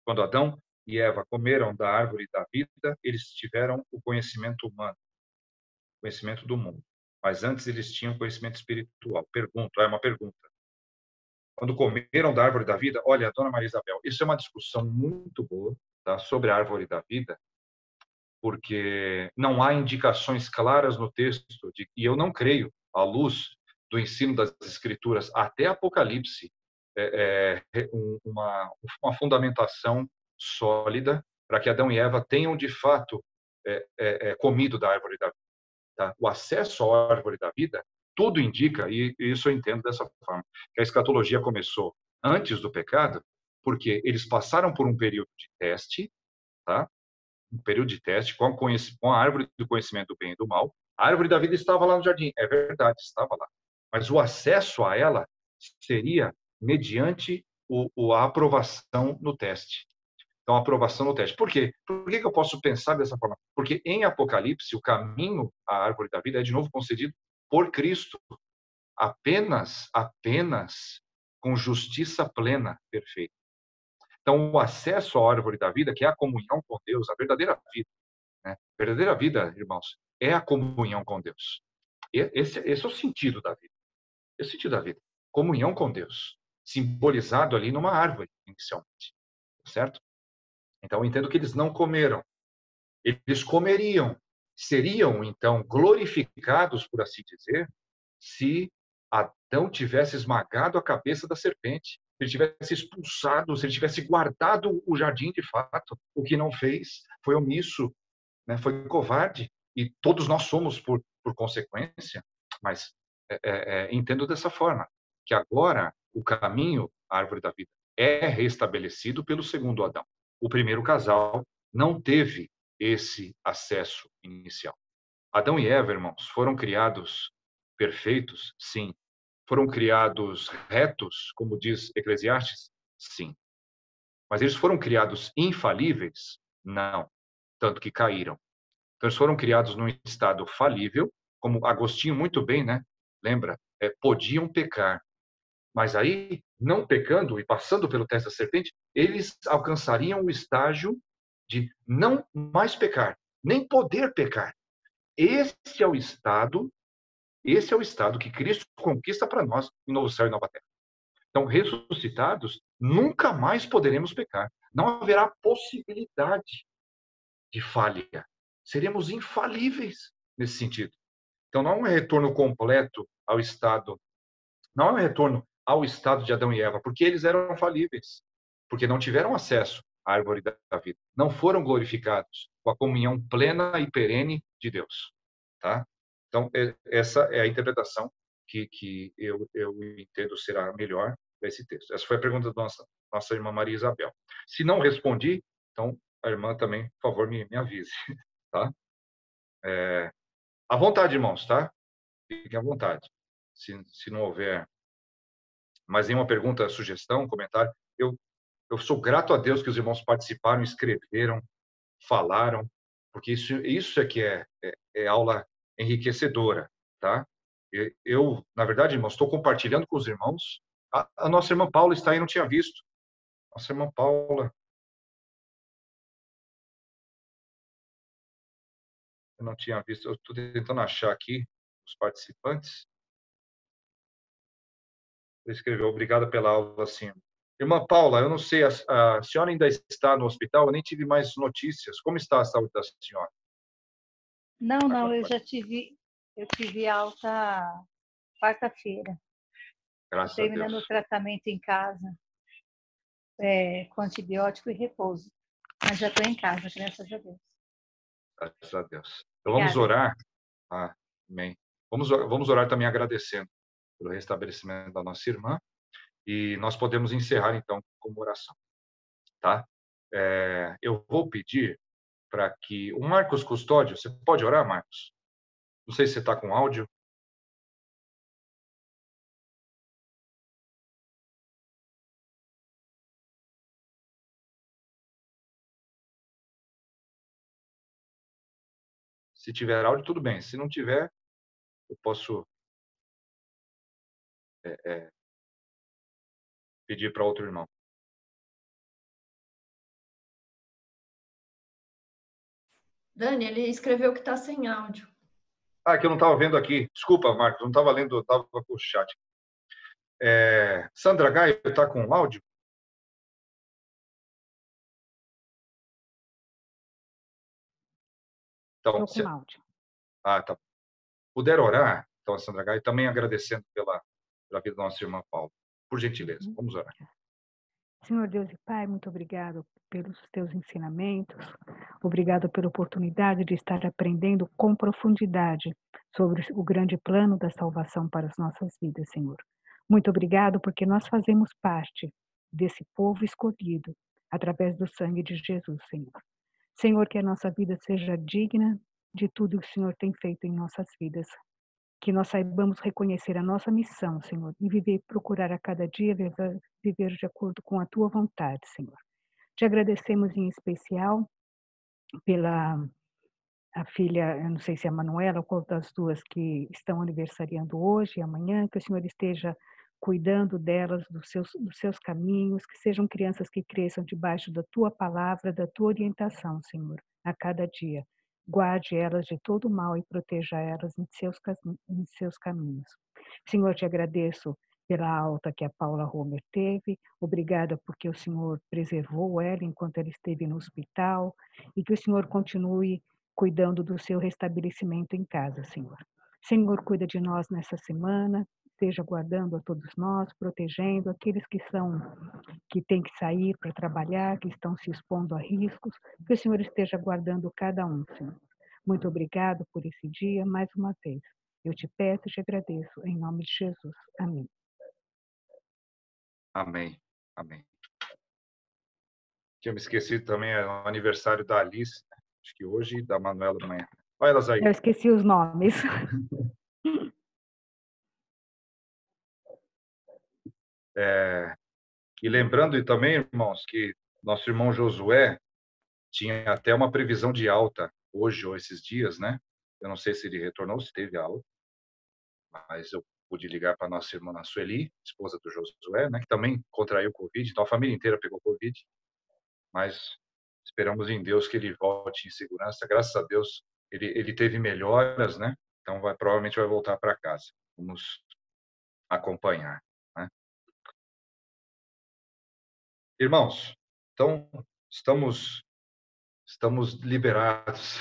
quando Adão e Eva comeram da árvore da vida, eles tiveram o conhecimento humano, conhecimento do mundo. Mas antes eles tinham conhecimento espiritual. É uma pergunta. Quando comeram da árvore da vida, olha, dona Maria Isabel, isso é uma discussão muito boa, tá, sobre a árvore da vida, porque não há indicações claras no texto, e eu não creio, à luz do ensino das Escrituras até Apocalipse, uma fundamentação sólida para que Adão e Eva tenham, de fato, comido da árvore da vida. Tá? O acesso à árvore da vida, tudo indica, e isso eu entendo dessa forma, que a escatologia começou antes do pecado, porque eles passaram por um período de teste, tá? Um período de teste com a árvore do conhecimento do bem e do mal. A árvore da vida estava lá no jardim, é verdade, estava lá. Mas o acesso a ela seria mediante a aprovação no teste. Então, a aprovação no teste. Por quê? Por que eu posso pensar dessa forma? Porque em Apocalipse, o caminho à árvore da vida é de novo concedido por Cristo. Apenas com justiça plena, perfeita. Então, o acesso à árvore da vida, que é a comunhão com Deus, a verdadeira vida, né? A verdadeira vida, irmãos, é a comunhão com Deus. Esse é o sentido da vida. Esse é o sentido da vida. Comunhão com Deus, simbolizado ali numa árvore, inicialmente. Certo? Então, eu entendo que eles não comeram. Eles comeriam. Seriam, então, glorificados, por assim dizer, se Adão tivesse esmagado a cabeça da serpente, se ele tivesse expulsado, se ele tivesse guardado o jardim de fato. O que não fez, foi omisso, né? Foi covarde. E todos nós somos por consequência. Mas entendo dessa forma, que agora o caminho, a árvore da vida, é restabelecido pelo segundo Adão. O primeiro casal não teve esse acesso inicial. Adão e Eva, irmãos, foram criados perfeitos? Sim. Foram criados retos, como diz Eclesiastes? Sim. Mas eles foram criados infalíveis? Não. Tanto que caíram. Então, eles foram criados num estado falível, como Agostinho muito bem, né? Lembra? Podiam pecar. Mas aí, não pecando e passando pelo teste da serpente, eles alcançariam o estágio de não mais pecar, nem poder pecar. Esse é o estado que Cristo conquista para nós em novo céu e nova terra. Então, ressuscitados, nunca mais poderemos pecar. Não haverá possibilidade de falha. Seremos infalíveis nesse sentido. Então, não é um retorno completo ao estado, não é um retorno ao estado de Adão e Eva, porque eles eram falíveis, porque não tiveram acesso à árvore da vida, não foram glorificados com a comunhão plena e perene de Deus, tá? Então, essa é a interpretação que eu entendo será melhor desse texto. Essa foi a pergunta da nossa irmã Maria Isabel. Se não respondi, então a irmã também, por favor, me avise, tá? À vontade, irmãos, tá? Fiquem à vontade. Se não houver mais nenhuma pergunta, sugestão, comentário, eu sou grato a Deus que os irmãos participaram, escreveram, falaram, porque isso é que é aula enriquecedora, tá? Eu, na verdade, irmãos, estou compartilhando com os irmãos. A nossa irmã Paula está aí, não tinha visto. Nossa irmã Paula. Eu não tinha visto. Eu estou tentando achar aqui os participantes. Ele escreveu, obrigada pela aula, sim. Irmã Paula, eu não sei, a senhora ainda está no hospital? Eu nem tive mais notícias. Como está a saúde da senhora? Não, eu tive alta quarta-feira. Graças a Terminando Deus. o tratamento em casa, com antibiótico e repouso. Mas já estou em casa, graças a Deus. Graças a Deus. Então vamos orar. Amém. Vamos orar também agradecendo pelo restabelecimento da nossa irmã. E nós podemos encerrar, então, com oração. Tá? Eu vou pedir para que o Marcos Custódio, você pode orar, Marcos? Não sei se você está com áudio. Se tiver áudio, tudo bem. Se não tiver, eu posso pedir para outro irmão. Dani, ele escreveu que está sem áudio. Que eu não estava vendo aqui. Desculpa, Marcos, não estava lendo, estava com o chat. Sandra Gaio está com áudio? Então, Estou com áudio. Tá. Puder orar, então, a Sandra Gaio, também agradecendo pela vida da nossa irmã Paula. Por gentileza, vamos orar. Senhor Deus e Pai, muito obrigado pelos teus ensinamentos, obrigado pela oportunidade de estar aprendendo com profundidade sobre o grande plano da salvação para as nossas vidas, Senhor. Muito obrigado porque nós fazemos parte desse povo escolhido através do sangue de Jesus, Senhor. Senhor, que a nossa vida seja digna de tudo que o Senhor tem feito em nossas vidas. Que nós saibamos reconhecer a nossa missão, Senhor, e procurar a cada dia viver de acordo com a Tua vontade, Senhor. Te agradecemos em especial pela a filha, eu não sei se é a Manuela ou qual das duas que estão aniversariando hoje e amanhã, que o Senhor esteja cuidando delas, dos seus caminhos, que sejam crianças que cresçam debaixo da Tua palavra, da Tua orientação, Senhor, a cada dia. Guarde elas de todo mal e proteja elas em seus caminhos. Senhor, te agradeço pela alta que a Paula Homer teve. Obrigada porque o Senhor preservou ela enquanto ela esteve no hospital e que o Senhor continue cuidando do seu restabelecimento em casa, Senhor. Senhor, cuida de nós nessa semana, esteja guardando a todos nós, protegendo aqueles que têm que sair para trabalhar, que estão se expondo a riscos, que o Senhor esteja guardando cada um, Senhor. Muito obrigado por esse dia, mais uma vez. Eu te peço e te agradeço, em nome de Jesus. Amém. Amém. Amém. Tinha me esquecido também, é o aniversário da Alice, acho que hoje, e da Manuela amanhã. Olha elas aí. Eu esqueci os nomes. E lembrando também, irmãos, que nosso irmão Josué tinha até uma previsão de alta hoje ou esses dias, né? Eu não sei se ele retornou, se teve alta, mas eu pude ligar para nossa irmã Sueli, esposa do Josué, né? Que também contraiu Covid, então a família inteira pegou Covid, mas esperamos em Deus que ele volte em segurança. Graças a Deus, ele teve melhoras, né? Então provavelmente vai voltar para casa. Vamos acompanhar, né? Irmãos, então estamos liberados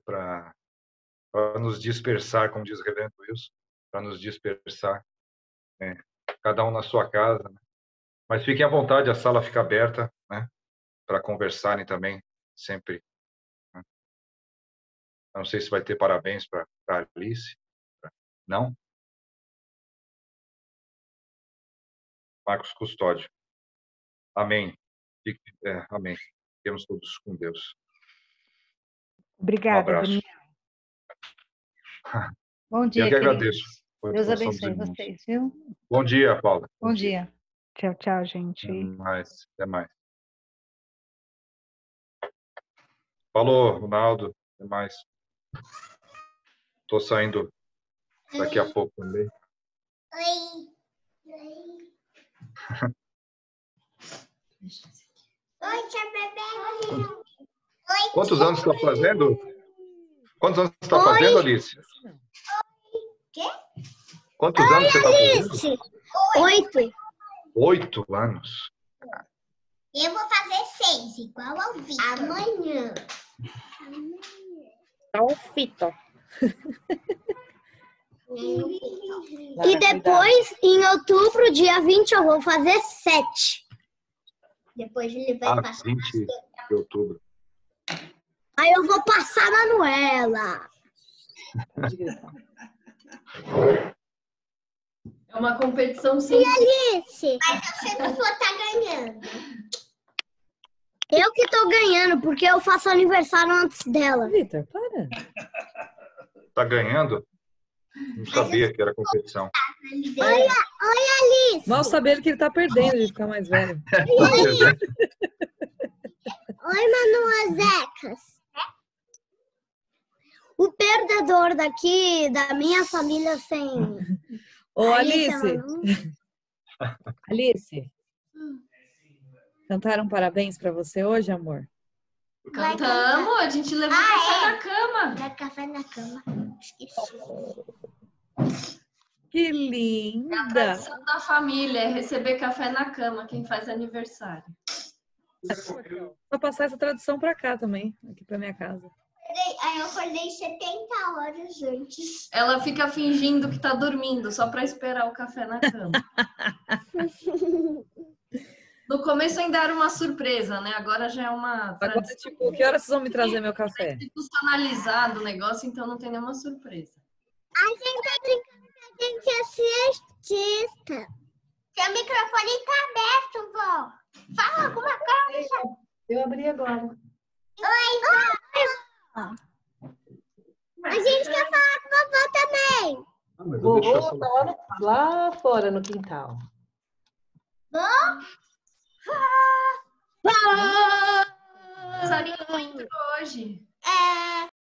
para nos dispersar, como diz o reverendo Wilson, para nos dispersar, cada um na sua casa, né? Mas fiquem à vontade, a sala fica aberta, né? Para conversarem também, sempre. Né? Eu não sei se vai ter parabéns para Alice. Não? Marcos Custódio. Amém. Amém. Fiquemos todos com Deus. Obrigada, um abraço. Daniel. Bom dia, eu que queridos. agradeço. Deus abençoe vocês, viu? Bom dia, Paula. Bom dia. Tchau, tchau, gente. Até mais. Falou, Ronaldo. Até mais. Estou saindo daqui a pouco também. Oi, tia Bebê. Quantos anos você está fazendo? Quantos anos você está fazendo, Alice? Quê? Quantos anos você está fazendo? 8. 8 anos. Eu vou fazer 6, igual ao Vitor. Amanhã. Ao Fito. E depois, em outubro, dia 20, eu vou fazer 7. Depois ele vai passar. 20 de outubro. Aí eu vou passar a Manuela. É uma competição sim. Alice. Mas eu sempre vou estar ganhando. Eu que tô ganhando, porque eu faço aniversário antes dela. Vitor, para. Tá ganhando? Não sabia que era competição. Oi, Alice. Mal saber que ele tá perdendo de ficar mais velho. Oi, Manuazecas. O perdedor daqui, da minha família sem... Ô, Alice. Alice. Cantaram parabéns pra você hoje, amor? Cantamos, a gente levou café na cama. Dá café na cama. Esqueci. Que É a linda! tradição da família, é receber café na cama, quem faz aniversário. Vou passar essa tradição pra cá também, aqui pra minha casa. Aí eu acordei 70 horas antes. Ela fica fingindo que tá dormindo, só para esperar o café na cama. No começo ainda era uma surpresa, né? Agora já é uma Agora, tipo, que horas vocês vão me trazer meu café? institucionalizado o negócio, então não tem nenhuma surpresa. A gente tá brincando que a gente é cientista. Seu microfone tá aberto, vó. Fala alguma coisa. Eu abri agora. Oi, vó. A gente quer falar com a vovó também. Mas eu Vovô deixo essa... tá lá fora no quintal. Sarinho entrou hoje.